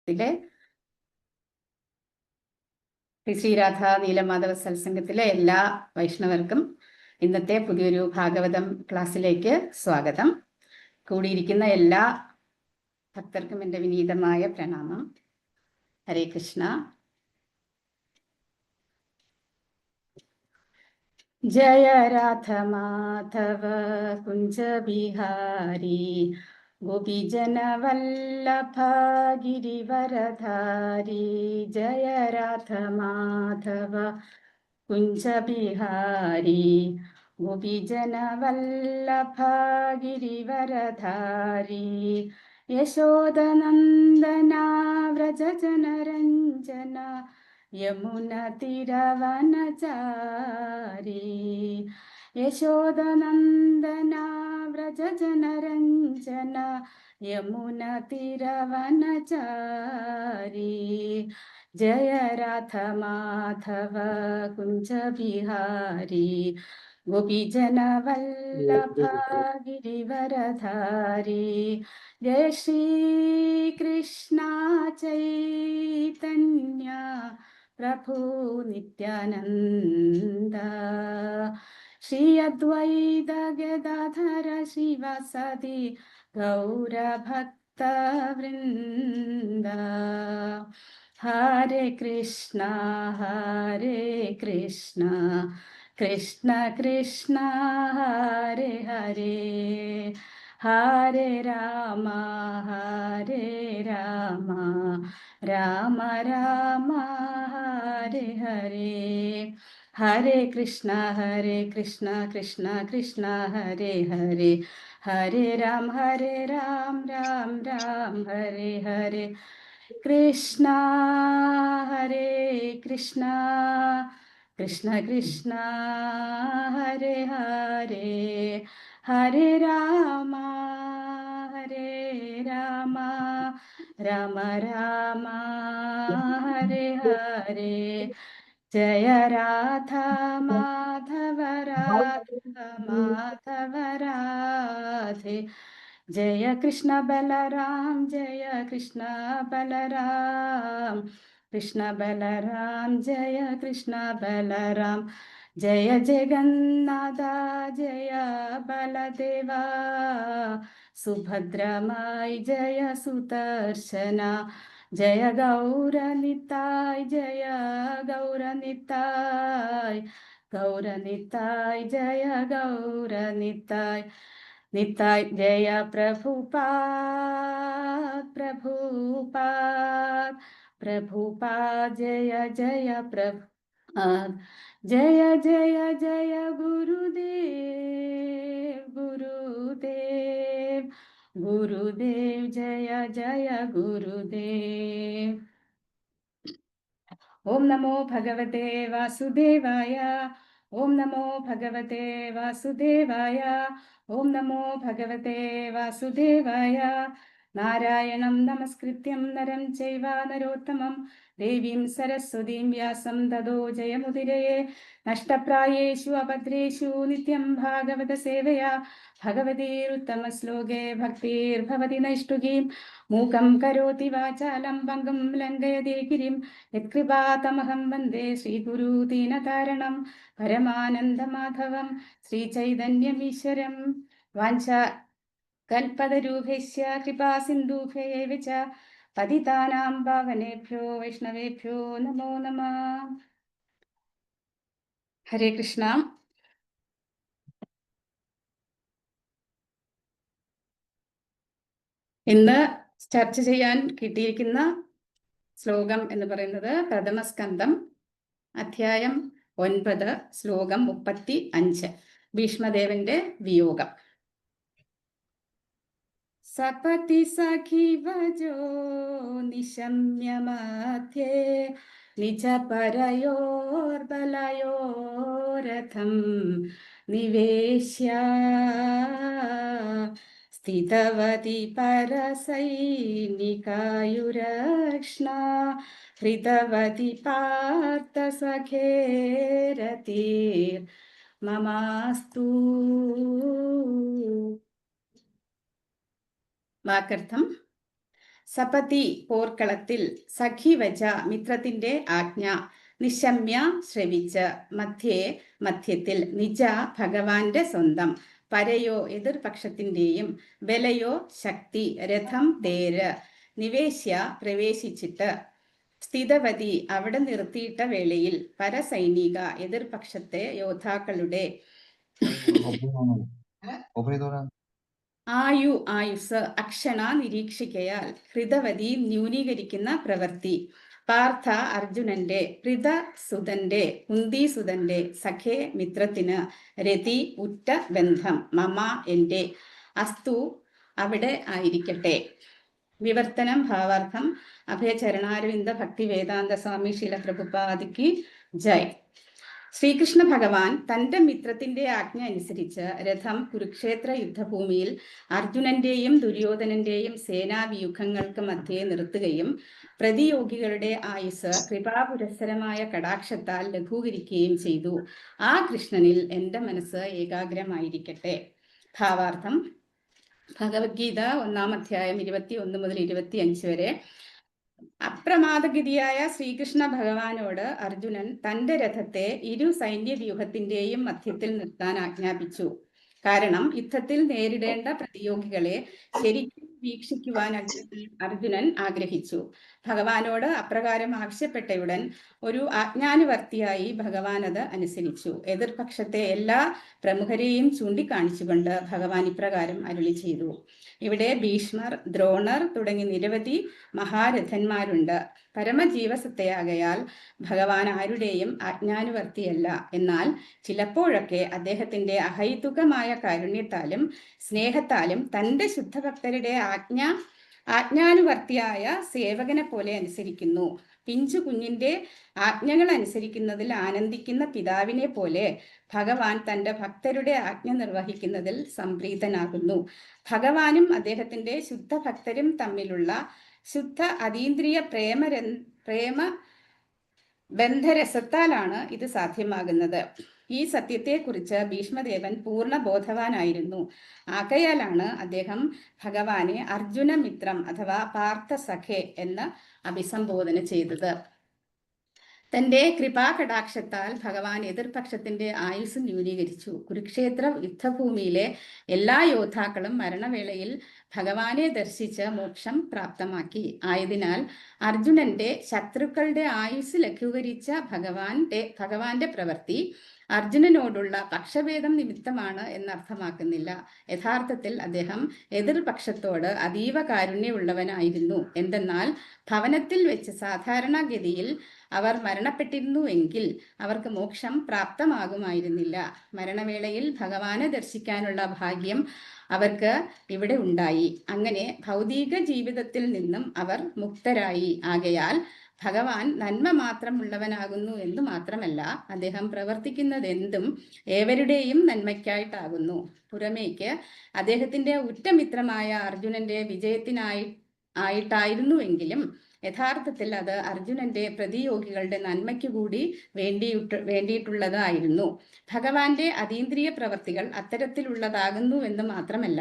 ത്തിലെ ശ്രീരാധ നീലമാധവ സത്സംഗത്തിലെ എല്ലാ വൈഷ്ണവർക്കും ഇന്നത്തെ പുതിയൊരു ഭാഗവതം ക്ലാസ്സിലേക്ക് സ്വാഗതം. കൂടിയിരിക്കുന്ന എല്ലാ ഭക്തർക്കും എൻ്റെ വിനീതമായ പ്രണാമം. ഹരേ കൃഷ്ണ. ജയ രാധ മാധവ കുഞ്ച ബിഹാരി ഗോപീജന വല്ലഭ ഗിരിവരധാരി. ജയ രാധ മാധവ കുഞ്ച ബിഹാരി ഗോപീജന വല്ലഭ ഗിരിവരധാരി. യശോദനന്ദന വ്രജ ജനരഞ്ജന യമുന തിരവനചാരി. യശോദനന്ദന വ്രജ ജനരഞ്ജന യമുന തിരവനചാരി. ജയ രാധ മാധവ കുഞ്ച ബിഹാരി ഗോപീജന വല്ലഭ ഗിരിവരധാരി. ജയ ശ്രീ കൃഷ്ണ ചൈതന്യ പ്രഭു നിത്യാനന്ദ. ശ്രീ അദ്വൈത ഗദാധര ശ്രീവാസദി ഗൗരഭക്ത വൃന്ദ. ഹരേ കൃഷ്ണ കൃഷ്ണ കൃഷ്ണ ഹരേ ഹരേ, ഹരേ രാമ രാമ രാമ ഹരേ ഹരേ. ഹരേ കൃഷ്ണ കൃഷ്ണ കൃഷ്ണ ഹരേ ഹരേ, ഹരേ രാം രാം ഹരേ ഹരേ. കൃഷ്ണ ഹരേ കൃഷ്ണ കൃഷ്ണ കൃഷ്ണ ഹരേ ഹരേ, ഹരേ രാമ രാമ രാമ ഹരേ ഹരേ. ജയ രാധ മാധവ രാധേ. ജയ കൃഷ്ണ ബലറാം ജയ കൃഷ്ണ ബലറാം, കൃഷ്ണ ബലറാം ജയ കൃഷ്ണ ബലറാം. ജയ ജഗന്നാഥ ജയ ബലദേവ, സുഭദ്രമായി ജയ സുദർശന. ജയ ഗൗരനിതായ് ജയ ഗൗരനിതായ്, ഗൗരനിതായ് ജയ ഗൗരനിതായ് നിതായ്. ജയ പ്രഭുപാദ് ജയ ജയ പ്രഭുപാദ്. ജയ ജയ ജയ ഗുരുദേവ് ജയ ജയ ഗുരുദേവ്. ഓം നമോ ഭഗവതേ വാസുദേവായ, ഓം നമോ ഭഗവതേ വാസുദേവായ, ഓം നമോ ഭഗവതേ വാസുദേവായ. നാരായണം നമസ്കൃത്യം നരം ചൈവ നരോത്തമം ദേവീം സരസ്വതീം വ്യാസം തതോ ജയമുദിരയേ. നഷ്ടപ്രായേഷു അഭദ്രേഷു നിത്യം ഭാഗവത സേവയാ, ഭഗവതീരുത്തമശ്ലോകേ ഭക്തിർഭവതി നൈഷ്ഠുകീം. മൂകം കരോതി വാചാലം പങ്കും ലംഘയതേ ഗിരിം, യത്കൃപാതമഹം വന്ദേ ശ്രീഗുരു ദീനതാരണം. പരമാനന്ദമാധവം ശ്രീചൈതന്യമീശ്വരം. വാഞ്ച കൽപതരൂപേശ്യ കൃപാ സിന്ധുഭ്യൈവ ച പതിതാനാം പാവനേഭ്യോ വൈഷ്ണവേഭ്യോ നമോ നമഃ. ഹരേ കൃഷ്ണ. ഇന്ന് ചർച്ച ചെയ്യാൻ കിട്ടിയിരിക്കുന്ന ശ്ലോകം എന്ന് പറയുന്നത് പ്രഥമസ്കന്ധം അധ്യായം 9 ശ്ലോകം 35, ഭീഷ്മദേവന്റെ വിയോഗം. സപതി സഖിവജോ നിശമ്യ മധ്യേ നിജ പരയോർബലയോരഥം നിവേശ്യ സ്ഥിതവതി പരസൈനികായുരക്ഷ്ണ ഹൃതവതി പാർത്ഥ സഖേരതിർ മമാസ്തു. വാക്കർത്ഥം: സപതി പോർക്കളത്തിൽ സഖിവച മിത്രത്തിന്റെ ആജ്ഞ നിശമ്യ ശ്രവിച്ച് മധ്യത്തിൽ നിജ ഭഗവാന്റെ സ്വന്തം പരയോ എതിർപക്ഷത്തിന്റെയും ബലയോ ശക്തി രഥം തേര് നിവേശ്യ പ്രവേശിച്ചിട്ട് സ്ഥിതവതി അവിടെ നിർത്തിയിട്ട വേളയിൽ പരസൈനിക എതിർപക്ഷത്തെ യോദ്ധാക്കളുടെ ആയുസ് അക്ഷണ നിരീക്ഷിക്കയാൽ ഹൃദവതി ന്യൂനീകരിക്കുന്ന പ്രവൃത്തി പാർത്ഥ അർജുനന്റെ പൃഥസുതന്റെ കുന്തിസുതന്റെ സഖേ മിത്രത്തിന് രതി ഉറ്റ ബന്ധം മമ എന്റെ അസ്തു അവിടെ ആയിരിക്കട്ടെ. വിവർത്തനം ഭാവാർത്ഥം അഭയചരണാരവിന്ദ ഭക്തി വേദാന്ത സ്വാമി ശീല പ്രഭുപാദിക്ക് ജയ്. ശ്രീകൃഷ്ണ ഭഗവാൻ തന്റെ മിത്രത്തിന്റെ ആജ്ഞ അനുസരിച്ച് രഥം കുരുക്ഷേത്ര യുദ്ധഭൂമിയിൽ അർജുനന്റെയും ദുര്യോധനന്റെയും സേനാവ്യൂഹങ്ങൾക്ക് മധ്യേ നിർത്തുകയും പ്രതിയോഗികളുടെ ആയുസ് കൃപാപുരസ്സരമായ കടാക്ഷത്താൽ ലഘൂകരിക്കുകയും ചെയ്തു. ആ കൃഷ്ണനിൽ എൻ്റെ മനസ്സ് ഏകാഗ്രമായിരിക്കട്ടെ. ഭാവാർത്ഥം ഭഗവത്ഗീത 1-ാം അധ്യായം 21 മുതൽ 25 വരെ. അപ്രമാദഗതിയായ ശ്രീകൃഷ്ണ ഭഗവാനോട് അർജുനൻ തന്റെ രഥത്തെ ഇരു സൈന്യവ്യൂഹത്തിന്റെയും മധ്യത്തിൽ നിർത്താൻ ആജ്ഞാപിച്ചു. കാരണം യുദ്ധത്തിൽ നേരിടേണ്ട പ്രതിയോഗികളെ ശരിക്കും വീക്ഷിക്കുവാൻ അർജുനൻ ആഗ്രഹിച്ചു. ഭഗവാനോട് അപ്രകാരം ആവശ്യപ്പെട്ടയുടൻ ഒരു ആജ്ഞാനുവർത്തിയായി ഭഗവാൻ അത് അനുസരിച്ചു. എതിർപക്ഷത്തെ എല്ലാ പ്രമുഖരെയും ചൂണ്ടിക്കാണിച്ചുകൊണ്ട് ഭഗവാൻ ഇപ്രകാരം അരുളി ചെയ്തു. ഇവിടെ ഭീഷ്മർ, ദ്രോണർ തുടങ്ങി നിരവധി മഹാരഥന്മാരുണ്ട്. പരമജീവസത്തയാകയാൽ ഭഗവാൻ ആരുടെയും ആജ്ഞാനുവർത്തിയല്ല. എന്നാൽ ചിലപ്പോഴൊക്കെ അദ്ദേഹത്തിന്റെ അഹൈതുകമായ കാരുണ്യത്താലും സ്നേഹത്താലും തന്റെ ശുദ്ധഭക്തരുടെ ആജ്ഞാനുവർത്തിയായ സേവകനെ പോലെ അനുസരിക്കുന്നു. പിഞ്ചു കുഞ്ഞിന്റെ ആജ്ഞകൾ അനുസരിക്കുന്നതിൽ ആനന്ദിക്കുന്ന പിതാവിനെ പോലെ ഭഗവാൻ തന്റെ ഭക്തരുടെ ആജ്ഞ നിർവഹിക്കുന്നതിൽ സംപ്രീതനാകുന്നു. ഭഗവാനും അദ്ദേഹത്തിന്റെ ശുദ്ധഭക്തരും തമ്മിലുള്ള ശുദ്ധ അതീന്ദ്രിയ പ്രേമ ബന്ധരസത്താലാണ് ഇത് സാധ്യമാകുന്നത്. ഈ സത്യത്തെക്കുറിച്ച് ഭീഷ്മദേവൻ പൂർണ്ണ ബോധവാനായിരുന്നു. ആകയാലാണ് അദ്ദേഹം ഭഗവാനെ അർജുന മിത്രം അഥവാ പാർത്ഥസഖേ എന്ന് അഭിസംബോധന ചെയ്തത്. തന്റെ കൃപാകടാക്ഷത്താൽ ഭഗവാൻ എതിർപക്ഷത്തിന്റെ ആയുസ് ന്യൂനീകരിച്ചു. കുരുക്ഷേത്ര യുദ്ധഭൂമിയിലെ എല്ലാ യോദ്ധാക്കളും മരണവേളയിൽ ഭഗവാനെ ദർശിച്ച് മോക്ഷം പ്രാപ്തമാക്കി. ആയതിനാൽ അർജുനന്റെ ശത്രുക്കളുടെ ആയുസ് ലഘൂകരിച്ച ഭഗവാന്റെ പ്രവൃത്തി അർജുനനോടുള്ള പക്ഷഭേദം നിമിത്തമാണ് എന്നർത്ഥമാക്കുന്നില്ല. യഥാർത്ഥത്തിൽ അദ്ദേഹം എതിർപക്ഷത്തോട് അതീവ കാരുണ്യമുള്ളവനായിരുന്നു. എന്തെന്നാൽ ഭവനത്തിൽ വെച്ച് സാധാരണഗതിയിൽ അവർ മരണപ്പെട്ടിരുന്നുവെങ്കിൽ അവർക്ക് മോക്ഷം പ്രാപ്തമാകുമായിരുന്നില്ല. മരണവേളയിൽ ഭഗവാനെ ദർശിക്കാനുള്ള ഭാഗ്യം അവർക്ക് ഇവിടെ ഉണ്ടായി. അങ്ങനെ ഭൗതിക ജീവിതത്തിൽ നിന്നും അവർ മുക്തരായി. ആകയാൽ ഭഗവാൻ നന്മ മാത്രമുള്ളവനാകുന്നു എന്ന് മാത്രമല്ല, അദ്ദേഹം പ്രവർത്തിക്കുന്നതെന്തും ഏവരുടെയും നന്മയ്ക്കായിട്ടാകുന്നു. പുറമേക്ക് അദ്ദേഹത്തിന്റെ ഉറ്റമിത്രമായ അർജുനന്റെ വിജയത്തിനായിട്ടായിരുന്നുവെങ്കിലും യഥാർത്ഥത്തിൽ അത് അർജുനന്റെ പ്രതിയോഗികളുടെ നന്മയ്ക്ക് കൂടി വേണ്ടിയിട്ടുള്ളതായിരുന്നു. ഭഗവാന്റെ അതീന്ദ്രിയ പ്രവർത്തികൾ അത്തരത്തിലുള്ളതാകുന്നു എന്ന് മാത്രമല്ല,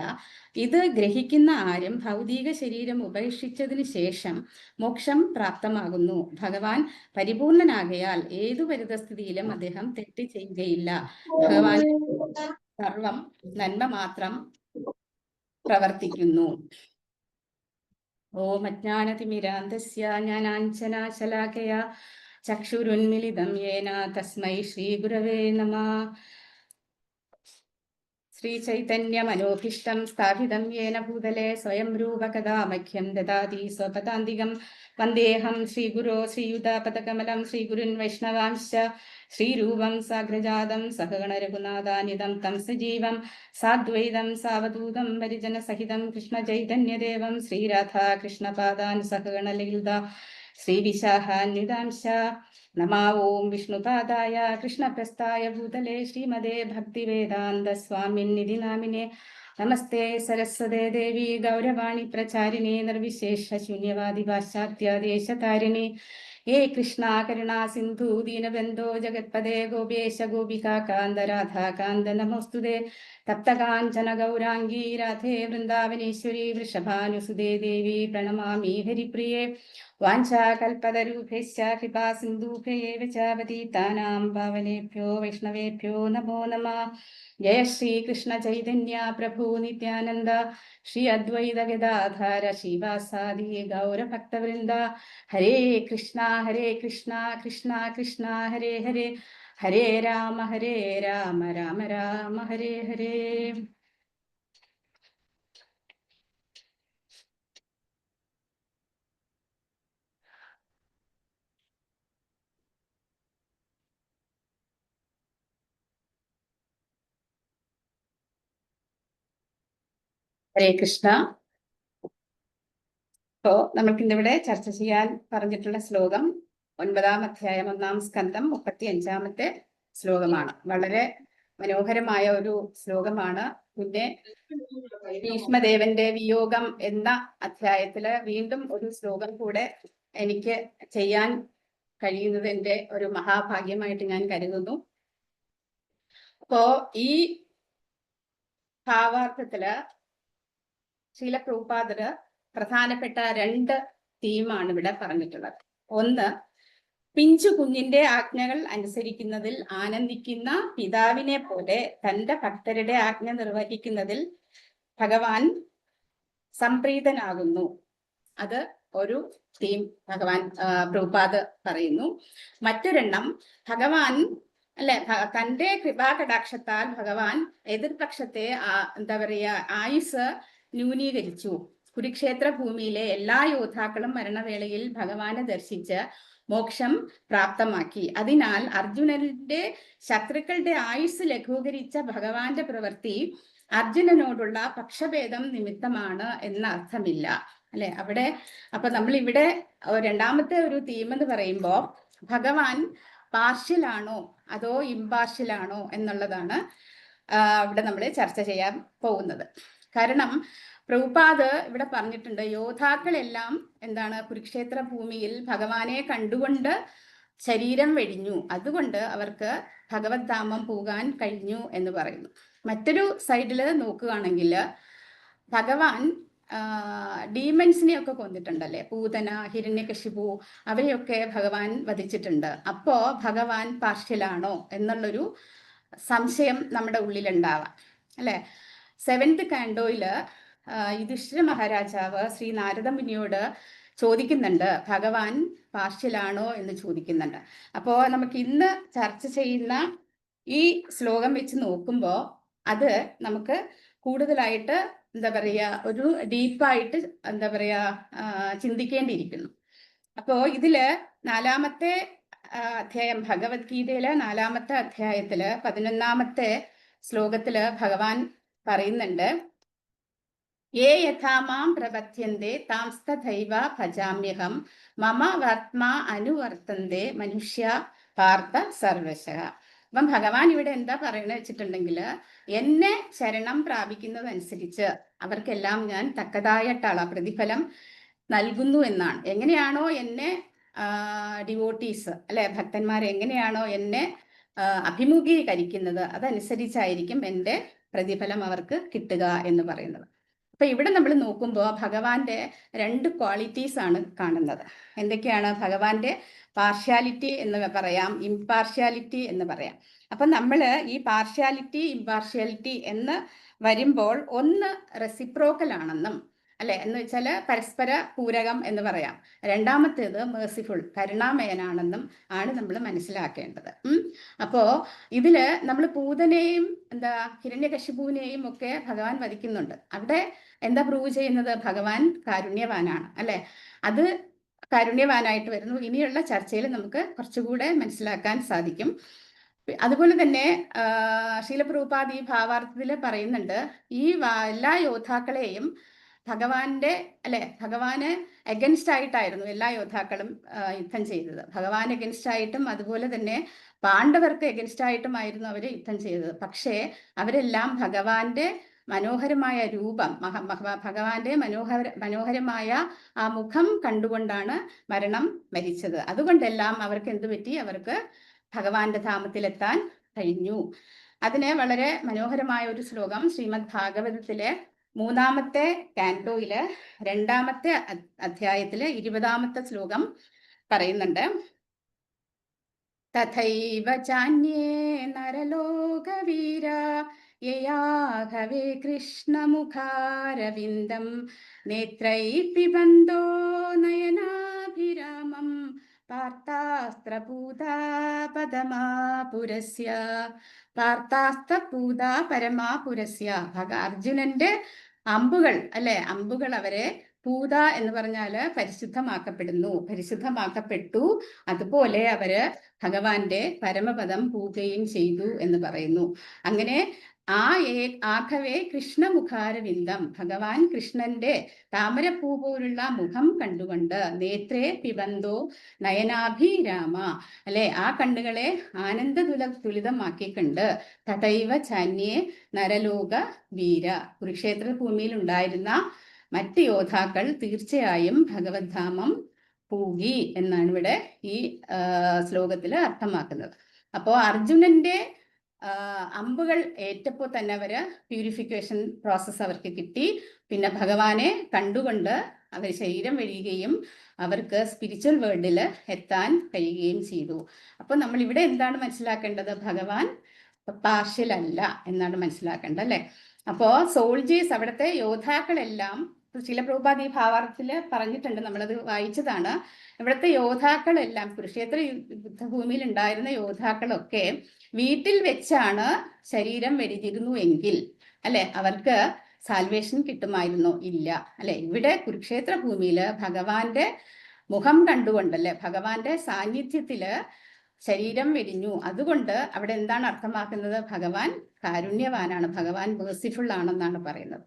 ഇത് ഗ്രഹിക്കുന്ന ആരും ഭൗതിക ശരീരം ഉപേക്ഷിച്ചതിന് ശേഷം മോക്ഷം പ്രാപ്തമാകുന്നു. ഭഗവാൻ പരിപൂർണനാകയാൽ ഏതു പരിതസ്ഥിതിയിലും അദ്ദേഹം തെറ്റ് ചെയ്യുകയില്ല. ഭഗവാൻ സർവം നന്മ മാത്രം പ്രവർത്തിക്കുന്നു. ഓം അജ്ഞാനതിമിരാന്തസ്യ ജ്ഞാനാഞ്ജനശലാകയാ ചക്ഷുരുന്മിലിതം യേന തസ്മൈ ശ്രീഗുരവേ നമഃ. ശ്രീചൈതന്യമനോഭീഷ്ടം സ്ഥാപിതം യേന ഭൂതലേ സ്വയം രൂപ കഥാ മഹ്യം ദദാതി സ്വപദാന്തികം. വന്ദേഹം ശ്രീഗുരോ ശ്രീയുതാപദകമലം ശ്രീഗുരുൻ വൈഷ്ണവാംശ്ച ശ്രീരൂപം സാഗ്രജാതം സഹഗണ രഘുനാഥാനിതം തം സജീവം സാദ്വൈതം സാവധൂതം പരിജനസഹിതം കൃഷ്ണചൈതന്യദേവം ശ്രീരാധാ കൃഷ്ണപാദാൻ സഹഗണ ലളിത ശ്രീവിശാഖാന്വിതാംശ. നമോ ഓം വിഷ്ണുപാദായ കൃഷ്ണപ്രസ്ഥായ ഭൂതലേ ശ്രീമദേ ഭക്തിവേദാന്ത സ്വാമിന്നിധി നാമിനെ. നമസ്തേ സരസ്വതേ ദേവി ഗൗരവാണി പ്രചാരിണി നിർവിശേഷ ശൂന്യവാദി പാശ്ചാത്യദേശതാരിണി. ഹേ കൃഷ്ണ കരുണാ സിന്ധു ദീനബന്ധോ ജഗത്പദേ ഗോപേശ ഗോപികാ കാന്ത രാധാകാന്ത നമോസ്തുതേ തപ്തകാഞ്ചന ഗൗരാംഗീ രാധേ വൃന്ദാവനേശ്വരി വൃഷഭാനുസുതേ ദേവി പ്രണമാമി ഹരിപ്രിയേ വാഞ്ചാകൽപതരൂഭ്യശ്ച കൃപാ സിന്ധൂഭ്യൈവ ച പതിതാനാം പാവനേഭ്യോ വൈഷ്ണവേഭ്യോ നമോ നമഃ. ജയ ശ്രീ കൃഷ്ണ ചൈതന്യ പ്രഭു നിത്യാനന്ദ ശ്രീ അദ്വൈത ഗദാധര ശ്രീവാസാദി ഗൗരഭക്തവൃന്ദ. ഹരേ കൃഷ്ണ കൃഷ്ണ കൃഷ്ണ ഹരേ ഹരേ, ഹരേ രാമ രാമ രാമ ഹരേ ഹരേ. ഹരേ കൃഷ്ണ. അപ്പോ നമുക്ക് ഇന്നിവിടെ ചർച്ച ചെയ്യാൻ പറഞ്ഞിട്ടുള്ള ശ്ലോകം 9-ാം അധ്യായം 1-ാം സ്കന്ധം 35-ാമത്തെ ശ്ലോകമാണ്. വളരെ മനോഹരമായ ഒരു ശ്ലോകമാണ്. പിന്നെ ഭീഷ്മദേവന്റെ വിയോഗം എന്ന അധ്യായത്തില് വീണ്ടും ഒരു ശ്ലോകം കൂടെ എനിക്ക് ചെയ്യാൻ കഴിയുന്നത് എന്റെ ഒരു മഹാഭാഗ്യമായിട്ട് ഞാൻ കരുതുന്നു. അപ്പോ ഈ ഭാവാർത്ഥത്തില് ശ്രീല പ്രഭുപാദര് പ്രധാനപ്പെട്ട 2 തീമാണ് ഇവിടെ പറഞ്ഞിട്ടുള്ളത്. ഒന്ന്, പിഞ്ചു കുഞ്ഞിന്റെ ആജ്ഞകൾ അനുസരിക്കുന്നതിൽ ആനന്ദിക്കുന്ന പിതാവിനെ പോലെ തന്റെ ഭക്തരുടെ ആജ്ഞ നിർവഹിക്കുന്നതിൽ ഭഗവാൻ സംപ്രീതനാകുന്നു. അത് ഒരു തീം ഭഗവാൻ പ്രഭുപാദ് പറയുന്നു. മറ്റൊരെണ്ണം, ഭഗവാൻ തന്റെ കൃപാകടാക്ഷത്താൽ ഭഗവാൻ എതിർപക്ഷത്തെ എന്താ പറയുക ആയുസ് ന്യൂനീകരിച്ചു. കുരുക്ഷേത്ര ഭൂമിയിലെ എല്ലാ യോദ്ധാക്കളും മരണവേളയിൽ ഭഗവാനെ ദർശിച്ച് മോക്ഷം പ്രാപ്തമാക്കി. അതിനാൽ അർജുനന്റെ ശത്രുക്കളുടെ ആയുസ് ലഘൂകരിച്ച ഭഗവാന്റെ പ്രവൃത്തി അർജുനനോടുള്ള പക്ഷഭേദം നിമിത്തമാണ് എന്ന അർത്ഥമില്ല, അല്ലെ? അവിടെ അപ്പൊ നമ്മൾ ഇവിടെ 2-ാമത്തെ ഒരു തീം എന്ന് പറയുമ്പോ ഭഗവാൻ പാർഷ്യലാണോ അതോ ഇമ്പാർഷ്യലാണോ എന്നുള്ളതാണ് ഇവിടെ നമ്മൾ ചർച്ച ചെയ്യാൻ പോകുന്നത്. കാരണം പ്രഭുപാദ് ഇവിടെ പറഞ്ഞിട്ടുണ്ട്, യോദ്ധാക്കളെല്ലാം എന്താണ് കുരുക്ഷേത്ര ഭൂമിയിൽ ഭഗവാനെ കണ്ടുകൊണ്ട് ശരീരം വെടിഞ്ഞു, അതുകൊണ്ട് അവർക്ക് ഭഗവത് ധാമം പോകാൻ കഴിഞ്ഞു എന്ന് പറയുന്നു. മറ്റൊരു സൈഡിൽ നോക്കുകയാണെങ്കിൽ ഭഗവാൻ ഡീമൻസിനെയൊക്കെ കൊന്നിട്ടുണ്ടല്ലേ, പൂതന, ഹിരണ്യകശിപു, അവരെയൊക്കെ ഭഗവാൻ വധിച്ചിട്ടുണ്ട്. അപ്പോ ഭഗവാൻ പാർഷ്യലാണോ എന്നുള്ളൊരു സംശയം നമ്മുടെ ഉള്ളിലുണ്ടാവാം, അല്ലെ? 7th കാൻഡോയില് യുധിഷ്ഠിര മഹാരാജാവ് ശ്രീ നാരദ മുനിയോട് ചോദിക്കുന്നുണ്ട്, ഭഗവാൻ പാർഷ്യലാണോ എന്ന് ചോദിക്കുന്നുണ്ട്. അപ്പോ നമുക്ക് ഇന്ന് ചർച്ച ചെയ്യുന്ന ഈ ശ്ലോകം വെച്ച് നോക്കുമ്പോൾ അത് നമുക്ക് കൂടുതലായിട്ട് എന്താ പറയാ ഒരു ഡീപ്പായിട്ട് എന്താ പറയാ ചിന്തിക്കേണ്ടിയിരിക്കുന്നു. അപ്പോ ഇതില് 4-ാമത്തെ അധ്യായം, ഭഗവത്ഗീതയിലെ 4-ാമത്തെ അധ്യായത്തില് 11-ാമത്തെ ശ്ലോകത്തില് ഭഗവാൻ പറയുന്നുണ്ട്, യേ യഥാമാം പ്രപദ്യന്തെ താംസ്തഥൈവ ഭജാമ്യഹം മമ വർത്മാ അനുവർത്തന്തെ മനുഷ്യ പാർത്ഥ സർവശഃ. അപ്പം ഭഗവാൻ ഇവിടെ എന്താ പറയണെന്ന് വെച്ചിട്ടുണ്ടെങ്കിൽ, എന്നെ ശരണം പ്രാപിക്കുന്നതനുസരിച്ച് അവർക്കെല്ലാം ഞാൻ തക്കതായിട്ടാണ് പ്രതിഫലം നൽകുന്നു എന്നാണ്. എങ്ങനെയാണോ എന്നെ ഡിവോട്ടീസ് അല്ലെ ഭക്തന്മാർ എങ്ങനെയാണോ എന്നെ അഭിമുഖീകരിക്കുന്നത് അതനുസരിച്ചായിരിക്കും എൻ്റെ പ്രതിഫലം അവർക്ക് കിട്ടുക എന്ന് പറയുന്നത്. അപ്പൊ ഇവിടെ നമ്മൾ നോക്കുമ്പോൾ ഭഗവാന്റെ 2 ക്വാളിറ്റീസ് ആണ് കാണുന്നത്. എന്തൊക്കെയാണ്? ഭഗവാന്റെ പാർഷ്യാലിറ്റി എന്ന് പറയാം, ഇംപാർഷ്യാലിറ്റി എന്ന് പറയാം. അപ്പൊ നമ്മൾ ഈ പാർഷ്യാലിറ്റി ഇംപാർഷ്യാലിറ്റി എന്ന് വരുമ്പോൾ ഒന്ന് റെസിപ്രോക്കൽ ആണെന്നും, അല്ലെ, എന്ന് വെച്ചാൽ പരസ്പര പൂരകം എന്ന് പറയാം. 2-ാമത്തേത് മേഴ്സിഫുൾ, കരുണാമയനാണെന്നും ആണ് നമ്മൾ മനസ്സിലാക്കേണ്ടത്. അപ്പോ ഇതില് നമ്മൾ പൂതനെയും ഹിരണ്യകശിപുവിനെയും ഒക്കെ ഭഗവാൻ വധിക്കുന്നുണ്ട്. അവിടെ എന്താ പ്രൂവ് ചെയ്യുന്നത്? ഭഗവാൻ കാരുണ്യവാനാണ്, അല്ലെ? അത് കാരുണ്യവാനായിട്ട് വരുന്നു. ഇനിയുള്ള ചർച്ചയിൽ നമുക്ക് കുറച്ചുകൂടെ മനസ്സിലാക്കാൻ സാധിക്കും. അതുപോലെ തന്നെ ശ്രീല പ്രഭുപാദ് ഈ ഭാവാർത്ഥത്തിൽ പറയുന്നുണ്ട്, ഈ എല്ലാ യോദ്ധാക്കളെയും ഭഗവാന്റെ ഭഗവാന് എഗൻസ്റ്റ് ആയിട്ടായിരുന്നു എല്ലാ യോദ്ധാക്കളും യുദ്ധം ചെയ്തത്. ഭഗവാൻ എഗൻസ്റ്റ് ആയിട്ടും അതുപോലെ തന്നെ പാണ്ഡവർക്ക് എഗൻസ്റ്റ് ആയിട്ടുമായിരുന്നു അവർ യുദ്ധം ചെയ്തത്. പക്ഷേ അവരെല്ലാം ഭഗവാന്റെ മനോഹരമായ രൂപം, ഭഗവാന്റെ മനോഹരമായ ആ മുഖം കണ്ടുകൊണ്ടാണ് മരിച്ചത്. അതുകൊണ്ടെല്ലാം അവർക്ക് എന്ത് പറ്റി? അവർക്ക് ഭഗവാന്റെ ധാമത്തിലെത്താൻ കഴിഞ്ഞു. അതിന് വളരെ മനോഹരമായ ഒരു ശ്ലോകം ശ്രീമദ് ഭാഗവതത്തിലെ 3-ാമത്തെ കാൻറ്റോയില് 2-ാമത്തെ അധ്യായത്തില് 20-ാമത്തെ ശ്ലോകം പറയുന്നുണ്ട്. തഥൈവ ചാന്യേ നരലോകവീര യയാഘവേ കൃഷ്ണമുഖാരവിന്ദം നേത്രൈ പിബന്ധോ നയനാഭിരാമം പാർത്ഥാസ്ത്രപൂതാ പരമാപുരസ്യ. പാർത്ഥാസ്ത്രപൂതാ പരമാപുരസ്യ. അർജുനന്റെ അമ്പുകൾ, അല്ലെ, അമ്പുകൾ അവരെ പൂത എന്ന് പറഞ്ഞാല് പരിശുദ്ധമാക്കപ്പെട്ടു. അതുപോലെ അവര് ഭഗവാന്റെ പരമപദം പൂജയും ചെയ്തു എന്ന് പറയുന്നു. അങ്ങനെ ആഘവേ കൃഷ്ണമുഖാരവിന്ദം, ഭഗവാൻ കൃഷ്ണന്റെ താമരപ്പൂ പോലുള്ള മുഖം കണ്ടുകൊണ്ട് നേത്രേ പിബന്ധോ നയനാഭിരാമ, അല്ലെ, ആ കണ്ണുകളെ തുലിതമാക്കിക്കൊണ്ട് തഥൈവ ചാന്യേ നരലോക വീര, കുരുക്ഷേത്ര ഭൂമിയിൽ ഉണ്ടായിരുന്ന മറ്റ് യോദ്ധാക്കൾ തീർച്ചയായും ഭഗവത്ധാമം പൂകി എന്നാണ് ഇവിടെ ഈ ശ്ലോകത്തിൽ അർത്ഥമാക്കുന്നത്. അപ്പോ അർജുനന്റെ അമ്പുകൾ ഏറ്റപ്പോൾ തന്നെ അവര് പ്യൂരിഫിക്കേഷൻ പ്രോസസ്സ് അവർക്ക് കിട്ടി. പിന്നെ ഭഗവാനെ കണ്ടുകൊണ്ട് അവർ ശരീരം വെടിയുകയും അവർക്ക് സ്പിരിച്വൽ വേൾഡിൽ എത്താൻ കഴിയുകയും ചെയ്തു. അപ്പൊ നമ്മൾ ഇവിടെ എന്താണ് മനസ്സിലാക്കേണ്ടത്? ഭഗവാൻ പാർഷ്യൽ അല്ല എന്നാണ് മനസ്സിലാക്കേണ്ടത്, അല്ലെ? അപ്പോ സോൾജേഴ്സ്, അവിടുത്തെ യോദ്ധാക്കളെല്ലാം ശീല പ്രഭുപാദ് ഈ ഭാവാർത്ഥത്തില് പറഞ്ഞിട്ടുണ്ട്, നമ്മളത് വായിച്ചതാണ്. ഇവിടുത്തെ യോദ്ധാക്കളെല്ലാം, കുരുക്ഷേത്ര യുദ്ധഭൂമിയിൽ ഉണ്ടായിരുന്ന യോദ്ധാക്കളൊക്കെ വീട്ടിൽ വെച്ചാണ് ശരീരം വെടിഞ്ഞിരുന്നു എങ്കിൽ, അല്ലെ, അവർക്ക് സാൽവേഷൻ കിട്ടുമായിരുന്നോ? ഇല്ല, അല്ലെ? ഇവിടെ കുരുക്ഷേത്ര ഭൂമിയില് ഭഗവാന്റെ മുഖം കണ്ടുകൊണ്ടല്ലേ, ഭഗവാന്റെ സാന്നിധ്യത്തില് ശരീരം വെടിഞ്ഞു. അതുകൊണ്ട് അവിടെ എന്താണ് അർത്ഥമാക്കുന്നത്? ഭഗവാൻ കാരുണ്യവാനാണ്, ഭഗവാൻ മേഴ്സിഫുൾ ആണെന്നാണ് പറയുന്നത്.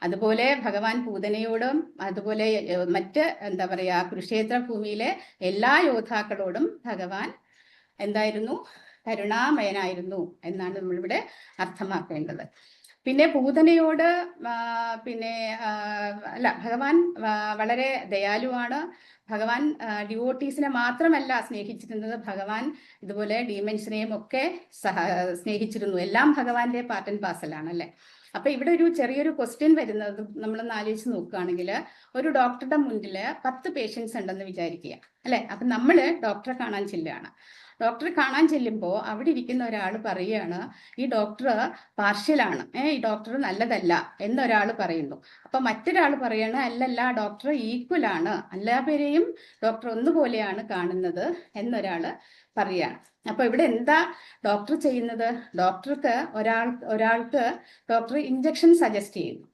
അതുപോലെ ഭഗവാൻ പൂതനയോടും അതുപോലെ മറ്റ് എന്താ പറയാ കുരുക്ഷേത്ര ഭൂമിയിലെ എല്ലാ യോദ്ധാക്കളോടും ഭഗവാൻ എന്തായിരുന്നു? കരുണാമയനായിരുന്നു എന്നാണ് നമ്മളിവിടെ അർത്ഥമാക്കേണ്ടത്. പിന്നെ പൂതനയോട് ഭഗവാൻ വളരെ ദയാലുവാണ്. ഭഗവാൻ ഡിവോട്ടീസിനെ മാത്രമല്ല സ്നേഹിച്ചിരുന്നത്, ഭഗവാൻ ഇതുപോലെ ഡീമൻസിനെയും ഒക്കെ സ്നേഹിച്ചിരുന്നു. എല്ലാം ഭഗവാന്റെ പാർട്ട് ആൻഡ് പാർസലാണ്, അല്ലെ? അപ്പൊ ഇവിടെ ഒരു ചെറിയൊരു ക്വസ്റ്റ്യൻ വരുന്നത് നമ്മളൊന്ന് ആലോചിച്ച് നോക്കുകയാണെങ്കിൽ, ഒരു ഡോക്ടറുടെ മുന്നിൽ 10 പേഷ്യൻസ് ഉണ്ടെന്ന് വിചാരിക്കുക, അല്ലെ? അപ്പൊ നമ്മള് ഡോക്ടറെ കാണാൻ ചെല്ലുകയാണ്. ഡോക്ടറെ കാണാൻ ചെല്ലുമ്പോൾ അവിടെ ഇരിക്കുന്ന ഒരാൾ പറയുകയാണ്, ഈ ഡോക്ടർ പാർഷ്യലാണ്, ഈ ഡോക്ടർ നല്ലതല്ല എന്നൊരാൾ പറയുന്നു. അപ്പൊ മറ്റൊരാൾ പറയാണ്, അല്ലല്ല, ഡോക്ടർ ഈക്വൽ ആണ്, എല്ലാ പേരെയും ഡോക്ടർ ഒന്നുപോലെയാണ് കാണുന്നത് എന്നൊരാള് പറയാണ്. അപ്പൊ ഇവിടെ എന്താ ഡോക്ടർ ചെയ്യുന്നത്? ഒരാൾക്ക് ഡോക്ടർ ഇഞ്ചക്ഷൻ സജസ്റ്റ് ചെയ്യുന്നു,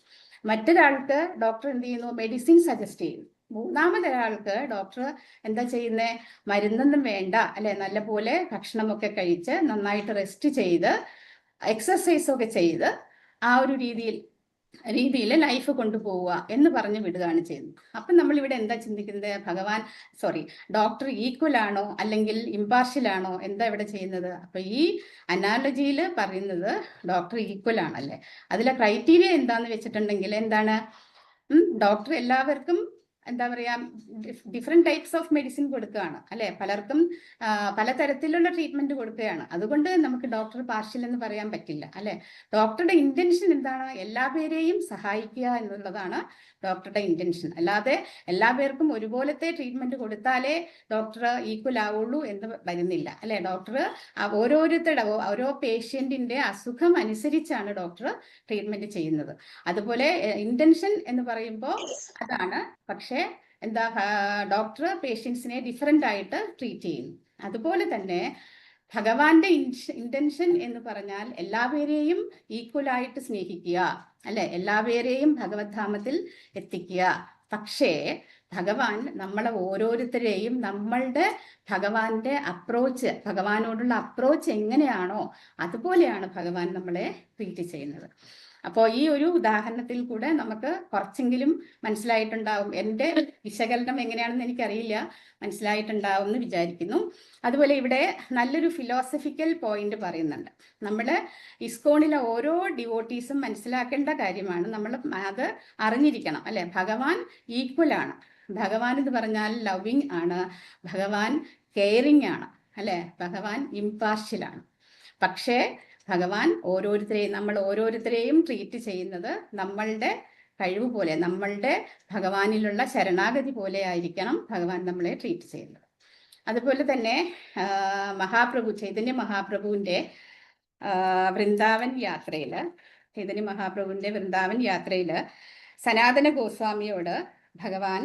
മറ്റൊരാൾക്ക് ഡോക്ടർ എന്ത് ചെയ്യുന്നു? മെഡിസിൻ സജസ്റ്റ് ചെയ്യുന്നു. മൂന്നാമതൊരാൾക്ക് ഡോക്ടർ എന്താ ചെയ്യുന്നത്? മരുന്നൊന്നും വേണ്ട, അല്ലെ, നല്ലപോലെ ഭക്ഷണമൊക്കെ കഴിച്ച് നന്നായിട്ട് റെസ്റ്റ് ചെയ്ത് എക്സസൈസൊക്കെ ചെയ്ത് ആ ഒരു രീതിയിൽ ലൈഫ് കൊണ്ടുപോവുക എന്ന് പറഞ്ഞു വിടുകയാണ് ചെയ്യുന്നത്. അപ്പം നമ്മൾ ഇവിടെ എന്താ ചിന്തിക്കുന്നത്? ഡോക്ടർ ഈക്വൽ ആണോ അല്ലെങ്കിൽ ഇമ്പാർഷ്യൽ ആണോ? എന്താ ഇവിടെ ചെയ്യുന്നത്? അപ്പൊ ഈ അനാലജിയിൽ പറയുന്നത് ഡോക്ടർ ഈക്വൽ ആണല്ലേ. അതിലെ ക്രൈറ്റീരിയ എന്താന്ന് വെച്ചിട്ടുണ്ടെങ്കിൽ എന്താണ്? ഡോക്ടർ എല്ലാവർക്കും എന്താ പറയാ ഡിഫറെന്റ് ടൈപ്സ് ഓഫ് മെഡിസിൻ കൊടുക്കുകയാണ്, അല്ലെ? പലർക്കും പലതരത്തിലുള്ള ട്രീറ്റ്മെന്റ് കൊടുക്കുകയാണ്. അതുകൊണ്ട് നമുക്ക് ഡോക്ടർ പാർഷ്യൽ എന്ന് പറയാൻ പറ്റില്ല, അല്ലെ? ഡോക്ടറുടെ ഇന്റൻഷൻ എന്താണ്? എല്ലാ പേരെയും സഹായിക്കുക എന്നുള്ളതാണ് ഡോക്ടറുടെ ഇന്റൻഷൻ. അല്ലാതെ എല്ലാ പേർക്കും ഒരുപോലത്തെ ട്രീറ്റ്മെന്റ് കൊടുത്താലേ ഡോക്ടർ ഈക്വൽ ആവുള്ളൂ എന്ന് വരുന്നില്ല, അല്ലെ? ഡോക്ടർ ഓരോ പേഷ്യന്റിന്റെ അസുഖം അനുസരിച്ചാണ് ഡോക്ടർ ട്രീറ്റ്മെന്റ് ചെയ്യുന്നത്. അതുപോലെ ഇന്റൻഷൻ എന്ന് പറയുമ്പോൾ അതാണ്. പക്ഷെ എന്താ, ഡോക്ടർ പേഷ്യൻസിനെ ഡിഫറെന്റ് ആയിട്ട് ട്രീറ്റ് ചെയ്യുന്നു. അതുപോലെ തന്നെ ഭഗവാന്റെ ഇന്റൻഷൻ എന്ന് പറഞ്ഞാൽ എല്ലാവരെയും ഈക്വൽ ആയിട്ട് സ്നേഹിക്കുക, അല്ലെ? എല്ലാവരെയും ഭഗവത്ധാമത്തിൽ എത്തിക്കുക. പക്ഷേ ഭഗവാൻ നമ്മളെ ഓരോരുത്തരെയും നമ്മളുടെ ഭഗവാനോടുള്ള അപ്രോച്ച് എങ്ങനെയാണോ അതുപോലെയാണ് ഭഗവാൻ നമ്മളെ ട്രീറ്റ് ചെയ്യുന്നത്. അപ്പോൾ ഈ ഒരു ഉദാഹരണത്തിൽ കൂടെ നമുക്ക് കുറച്ചെങ്കിലും മനസ്സിലായിട്ടുണ്ടാവും. എൻ്റെ വിശകലനം എങ്ങനെയാണെന്ന് എനിക്കറിയില്ല, മനസ്സിലായിട്ടുണ്ടാവും എന്ന് വിചാരിക്കുന്നു. അതുപോലെ ഇവിടെ നല്ലൊരു ഫിലോസഫിക്കൽ പോയിന്റ് പറയുന്നുണ്ട്. നമ്മൾ ഇസ്കോണിലെ ഓരോ ഡിവോട്ടീസും മനസ്സിലാക്കേണ്ട കാര്യമാണ്, നമ്മൾ അത് അറിഞ്ഞിരിക്കണം, അല്ലെ? ഭഗവാൻ ഈക്വൽ ആണ്. ഭഗവാൻ എന്ന് പറഞ്ഞാൽ ലവിങ് ആണ്, ഭഗവാൻ കെയറിങ് ആണ്, അല്ലെ? ഭഗവാൻ ഇംപാർഷ്യലാണ്. പക്ഷേ ഭഗവാൻ നമ്മൾ ഓരോരുത്തരെയും ട്രീറ്റ് ചെയ്യുന്നത് നമ്മളുടെ കഴിവ് പോലെ, നമ്മളുടെ ഭഗവാനിലുള്ള ശരണാഗതി പോലെ ആയിരിക്കണം ഭഗവാൻ നമ്മളെ ട്രീറ്റ് ചെയ്യുന്നത്. അതുപോലെ തന്നെ ചൈതന്യ മഹാപ്രഭുവിൻ്റെ വൃന്ദാവൻ യാത്രയില് സനാതന ഗോസ്വാമിയോട് ഭഗവാൻ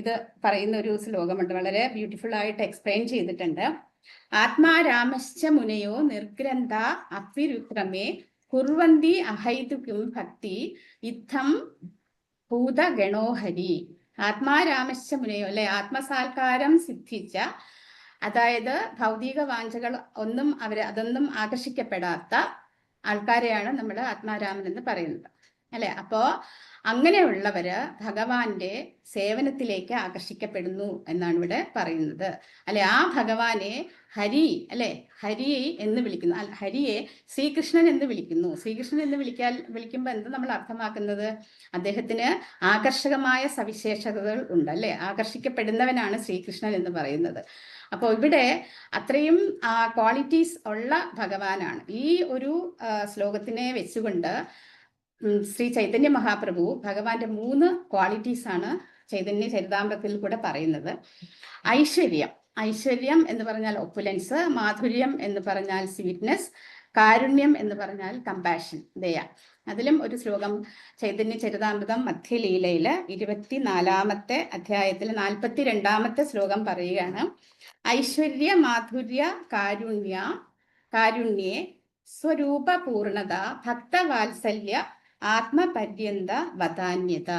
ഇത് പറയുന്ന ഒരു ശ്ലോകമുണ്ട്, വളരെ ബ്യൂട്ടിഫുൾ ആയിട്ട് എക്സ്പ്ലെയിൻ ചെയ്തിട്ടുണ്ട്. ആത്മാരാമശ്ച മുനയോ നിർഗ്രന്ഥ അപ്വിരുക്രമേ കുർവന്തി അഹൈതുക്കും ഭക്തി ഇത്തം ഭൂതഗണോഹരി. ആത്മാരാമശ്ച മുനയോ, അല്ലെ? ആത്മസാൽക്കാരം സിദ്ധിച്ച, അതായത് ഭൗതിക വാഞ്ചകൾ അതൊന്നും ആകർഷിക്കപ്പെടാത്ത ആൾക്കാരെയാണ് നമ്മൾ ആത്മാരാമൻ എന്ന് പറയുന്നത്, അല്ലെ? അപ്പോ അങ്ങനെയുള്ളവര് ഭഗവാന്റെ സേവനത്തിലേക്ക് ആകർഷിക്കപ്പെടുന്നു എന്നാണ് ഇവിടെ പറയുന്നത്, അല്ലെ? ആ ഭഗവാനെ ഹരി, അല്ലെ? ഹരി എന്ന് വിളിക്കുന്നു, ഹരിയെ ശ്രീകൃഷ്ണൻ എന്ന് വിളിക്കുന്നു. ശ്രീകൃഷ്ണൻ എന്ന് വിളിക്കുമ്പോൾ എന്ത് നമ്മൾ അർത്ഥമാക്കുന്നത്? അദ്ദേഹത്തിന് ആകർഷകമായ സവിശേഷതകൾ ഉണ്ട്, അല്ലെ? ആകർഷിക്കപ്പെടുന്നവനാണ് ശ്രീകൃഷ്ണൻ എന്ന് പറയുന്നത്. അപ്പോൾ ഇവിടെ അത്രയും ക്വാളിറ്റീസ് ഉള്ള ഭഗവാനാണ്. ഈ ഒരു ശ്ലോകത്തിനെ വെച്ചുകൊണ്ട് ശ്രീ ചൈതന്യ മഹാപ്രഭു ഭഗവാന്റെ 3 ക്വാളിറ്റീസ് ആണ് ചൈതന്യ ചരിതാമൃതത്തിൽ കൂടെ പറയുന്നത്. ഐശ്വര്യം എന്ന് പറഞ്ഞാൽ ഒപ്പുലൻസ്, മാധുര്യം എന്ന് പറഞ്ഞാൽ സ്വീറ്റ്നെസ്, കാരുണ്യം എന്ന് പറഞ്ഞാൽ കമ്പാഷൻ, ദയ. അതിലും ഒരു ശ്ലോകം ചൈതന്യ ചരിതാമൃതം മധ്യലീലയില് 24-ാമത്തെ അധ്യായത്തിൽ 42-ാമത്തെ ശ്ലോകം പറയുകയാണ്. ഐശ്വര്യ മാധുര്യ കാരുണ്യേ സ്വരൂപ പൂർണത ഭക്തവാത്സല്യ ആത്മപര്യന്ത വദാന്യത.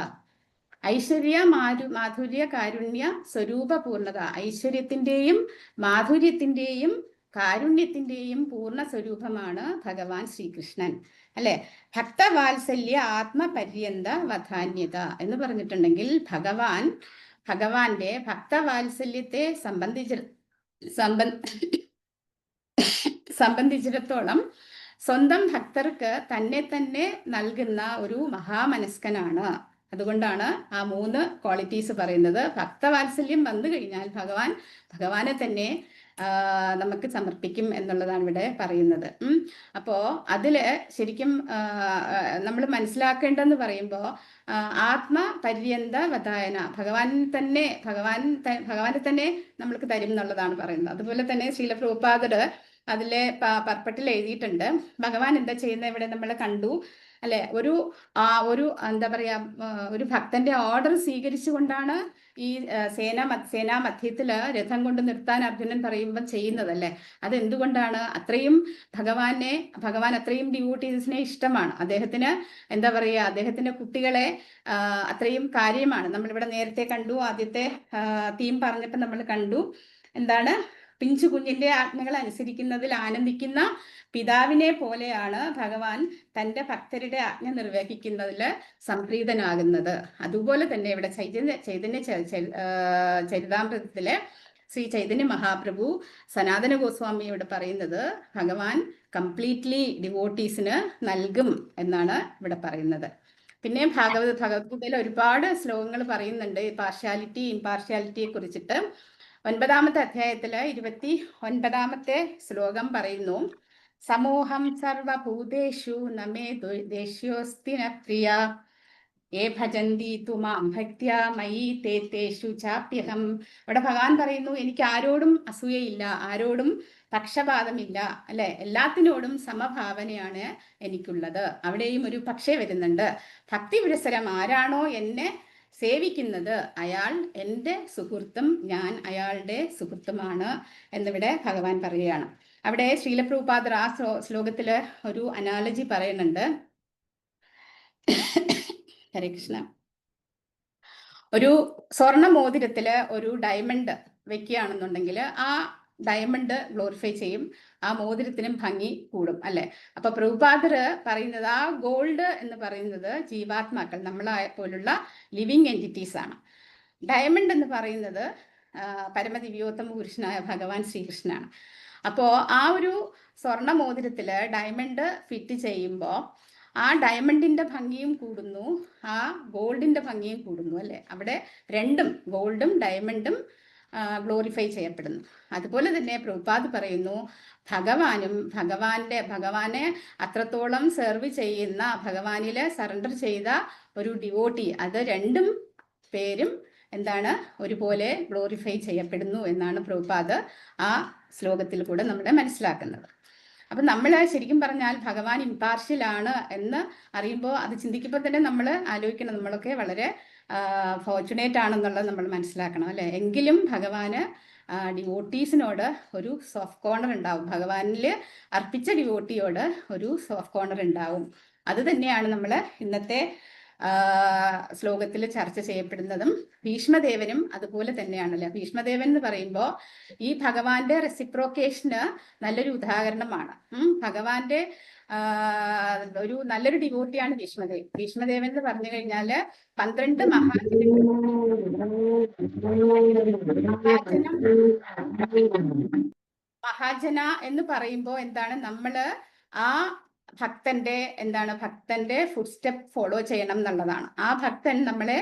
ഐശ്വര്യ മാധുര്യ കാരുണ്യ സ്വരൂപ പൂർണത, ഐശ്വര്യത്തിന്റെയും മാധുര്യത്തിന്റെയും കാരുണ്യത്തിന്റെയും പൂർണ്ണ സ്വരൂപമാണ് ഭഗവാൻ ശ്രീകൃഷ്ണൻ, അല്ലെ? ഭക്തവാത്സല്യ ആത്മപര്യന്ത വധാന്യത എന്ന് പറഞ്ഞിട്ടുണ്ടെങ്കിൽ ഭഗവാന്റെ ഭക്തവാത്സല്യത്തെ സംബന്ധിച്ചിടത്തോളം സ്വന്തം ഭക്തർക്ക് തന്നെ നൽകുന്ന ഒരു മഹാമനസ്കനാണ്. അതുകൊണ്ടാണ് ആ 3 ക്വാളിറ്റീസ് പറയുന്നത്. ഭക്തവാത്സല്യം വന്നു കഴിഞ്ഞാൽ ഭഗവാനെ തന്നെ നമുക്ക് സമർപ്പിക്കും എന്നുള്ളതാണ് ഇവിടെ പറയുന്നത്. അപ്പോ അതില് ശരിക്കും നമ്മൾ മനസ്സിലാക്കേണ്ടെന്ന് പറയുമ്പോൾ ആത്മപര്യന്ത വദായന, ഭഗവാനെ തന്നെ നമ്മൾക്ക് തരും എന്നുള്ളതാണ് പറയുന്നത്. അതുപോലെ തന്നെ ശ്രീല പ്രഭുപാദര് അതിലെ പർപ്പട്ടിൽ എഴുതിയിട്ടുണ്ട്, ഭഗവാൻ എന്താ ചെയ്യുന്നത് ഇവിടെ നമ്മൾ കണ്ടു, അല്ലെ? ഒരു എന്താ പറയാ, ഒരു ഭക്തന്റെ ഓർഡർ സ്വീകരിച്ചുകൊണ്ടാണ് ഈ സേനാ മധ്യത്തില് രഥം കൊണ്ട് നിർത്താൻ അർജുനൻ പറയുമ്പോൾ ചെയ്യുന്നതല്ലേ. അതെന്തുകൊണ്ടാണ്? ഭഗവാൻ അത്രയും ഡിവോട്ടീസിനെ ഇഷ്ടമാണ്. അദ്ദേഹത്തിന് എന്താ പറയാ, അദ്ദേഹത്തിന്റെ കുട്ടികളെ അത്രയും കാര്യമാണ്. നമ്മളിവിടെ നേരത്തെ കണ്ടു, ആദ്യത്തെ തീം പറഞ്ഞപ്പോൾ നമ്മൾ കണ്ടു, എന്താണ്? പിഞ്ചു കുഞ്ഞിന്റെ ആജ്ഞകൾ അനുസരിക്കുന്നതിൽ ആനന്ദിക്കുന്ന പിതാവിനെ പോലെയാണ് ഭഗവാൻ തന്റെ ഭക്തരുടെ ആജ്ഞ നിർവഹിക്കുന്നതിൽ സംപ്രീതനാകുന്നത്. അതുപോലെ തന്നെ ഇവിടെ ചൈതന്യ ചരിതാമൃതത്തിലെ ശ്രീ ചൈതന്യ മഹാപ്രഭു സനാതന ഗോസ്വാമിയോട് പറയുന്നത് ഭഗവാൻ കംപ്ലീറ്റ്ലി ഡിവോട്ടീസിന് നൽകും എന്നാണ് ഇവിടെ പറയുന്നത്. പിന്നെ ഭഗവത്ഗീതയിൽ ഒരുപാട് ശ്ലോകങ്ങൾ പറയുന്നുണ്ട് പാർഷ്യാലിറ്റി ഇംപാർഷ്യാലിറ്റിയെ കുറിച്ചിട്ട്. 9-ാമത്തെ അധ്യായത്തില് 29-ാമത്തെ ശ്ലോകം പറയുന്നു, സമൂഹം സർവഭൂതേഷു നമേ ദേഷ്യോസ്തി ന പ്രിയ ഏ ഭജന്തി തുമാം ഭക്ത്യാ മയി തേഷു ചാപ്യഹം. ഇവിടെ ഭഗവാൻ പറയുന്നു, എനിക്ക് ആരോടും അസൂയയില്ല, ആരോടും പക്ഷപാതമില്ല, അല്ലെ? എല്ലാത്തിനോടും സമഭാവനയാണ് എനിക്കുള്ളത്. അവിടെയും ഒരു പക്ഷേ വരുന്നുണ്ട്. ഭക്തി പുരസരം ആരാണോ എന്നെ സേവിക്കുന്നത് അയാൾ എൻ്റെ സുഹൃത്തും ഞാൻ അയാളുടെ സുഹൃത്തുമാണ് എന്നിവിടെ ഭഗവാൻ പറയുകയാണ്. അവിടെ ശ്രീല പ്രഭുപാദർ ആ ശ്ലോകത്തില് ഒരു അനാലജി പറയുന്നുണ്ട്. ഹരേ കൃഷ്ണ. ഒരു സ്വർണ്ണ മോതിരത്തില് ഒരു ഡയമണ്ട് വെക്കുകയാണെന്നുണ്ടെങ്കിൽ ആ ഡയമണ്ട് ഗ്ലോറിഫൈ ചെയ്യും, ആ മോതിരത്തിനും ഭംഗി കൂടും അല്ലെ. അപ്പൊ പ്രഭുപാദർ പറയുന്നത് ആ ഗോൾഡ് എന്ന് പറയുന്നത് ജീവാത്മാക്കൾ, നമ്മളെ പോലുള്ള ലിവിങ് എൻറ്റിറ്റീസ് ആണ്. ഡയമണ്ട് എന്ന് പറയുന്നത് പരമദിവ്യോത്തമ പുരുഷനായ ഭഗവാൻ ശ്രീകൃഷ്ണനാണ്. അപ്പോ ആ ഒരു സ്വർണ്ണ മോതിരത്തില് ഡയമണ്ട് ഫിറ്റ് ചെയ്യുമ്പോൾ ആ ഡയമണ്ടിന്റെ ഭംഗിയും കൂടുന്നു, ആ ഗോൾഡിന്റെ ഭംഗിയും കൂടുന്നു അല്ലെ. അവിടെ രണ്ടും, ഗോൾഡും ഡയമണ്ടും ഗ്ലോറിഫൈ ചെയ്യപ്പെടുന്നു. അതുപോലെ തന്നെ പ്രഭുപാദ് പറയുന്നു, ഭഗവാനെ അത്രത്തോളം സെർവ് ചെയ്യുന്ന, ഭഗവാനില് സറണ്ടർ ചെയ്ത ഒരു ഡിവോട്ടി, അത് രണ്ടും പേരും എന്താണ്, ഒരുപോലെ ഗ്ലോറിഫൈ ചെയ്യപ്പെടുന്നു എന്നാണ് പ്രഭുപാദ് ആ ശ്ലോകത്തിൽ കൂടെ നമ്മളെ മനസ്സിലാക്കുന്നത്. അപ്പൊ നമ്മൾ ശരിക്കും പറഞ്ഞാൽ ഭഗവാൻ ഇമ്പാർഷ്യൽ ആണ് എന്ന് അറിയുമ്പോൾ, അത് ചിന്തിക്കുമ്പോൾ തന്നെ നമ്മൾ ആലോചിക്കണം, നമ്മളൊക്കെ വളരെ ഫോർച്ചുനേറ്റ് ആണെന്നുള്ളത് നമ്മൾ മനസ്സിലാക്കണം അല്ലെ. എങ്കിലും ഭഗവാന് ഡിവോട്ടീസിനോട് ഒരു സോഫ്റ്റ് കോർണർ ഉണ്ടാവും, ഭഗവാനിൽ അർപ്പിച്ച ഡിവോട്ടിയോട് ഒരു സോഫ്റ്റ് കോർണർ ഉണ്ടാവും. അത് തന്നെയാണ് നമ്മൾ ഇന്നത്തെ ശ്ലോകത്തിൽ ചർച്ച ചെയ്യപ്പെടുന്നതും. ഭീഷ്മദേവനും അതുപോലെ തന്നെയാണല്ലോ. ഭീഷ്മദേവൻ എന്ന് പറയുമ്പോൾ ഈ ഭഗവാന്റെ റെസിപ്രോക്കേഷന് നല്ലൊരു ഉദാഹരണമാണ്. ഭഗവാന്റെ ഒരു നല്ലൊരു ഡിവോട്ടിയാണ് ഭീഷ്മദേവൻ. ഭീഷ്മദേവൻ എന്ന് പറഞ്ഞു കഴിഞ്ഞാല് 12 മഹാജന എന്ന് പറയുമ്പോൾ എന്താണ്, നമ്മള് ആ ഭക്തന്റെ ഫുഡ് സ്റ്റെപ്പ് ഫോളോ ചെയ്യണം എന്നുള്ളതാണ്. ആ ഭക്തൻ നമ്മളെ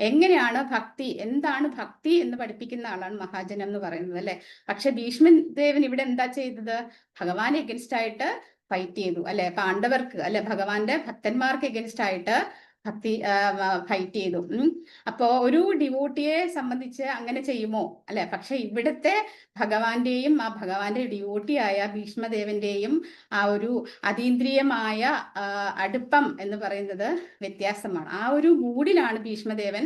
എങ്ങനെയാണ് എന്താണ് ഭക്തി എന്ന് പഠിപ്പിക്കുന്ന ആളാണ് മഹാജനം എന്ന് പറയുന്നത് അല്ലെ. പക്ഷെ ഭീഷ്മദേവൻ ഇവിടെ എന്താ ചെയ്തത്, ഭഗവാൻ എഗൻസ്റ്റ് ആയിട്ട് ഫൈറ്റ് ചെയ്തു അല്ലെ. പാണ്ഡവർക്ക് അല്ലെ, ഭഗവാന്റെ ഭക്തന്മാർക്ക് എഗൻസ്റ്റ് ആയിട്ട് ഫൈറ്റ് ചെയ്തു. അപ്പോ ഒരു ഡിവോട്ടിയെ സംബന്ധിച്ച് അങ്ങനെ ചെയ്യുമോ അല്ലെ. പക്ഷെ ഇവിടുത്തെ ഭഗവാന്റെയും ആ ഭഗവാന്റെ ഡിവോട്ടിയായ ഭീഷ്മദേവന്റെയും ആ ഒരു അതീന്ദ്രിയമായ അടുപ്പം എന്ന് പറയുന്നത് വ്യത്യാസമാണ്. ആ ഒരു മൂഡിലാണ് ഭീഷ്മദേവൻ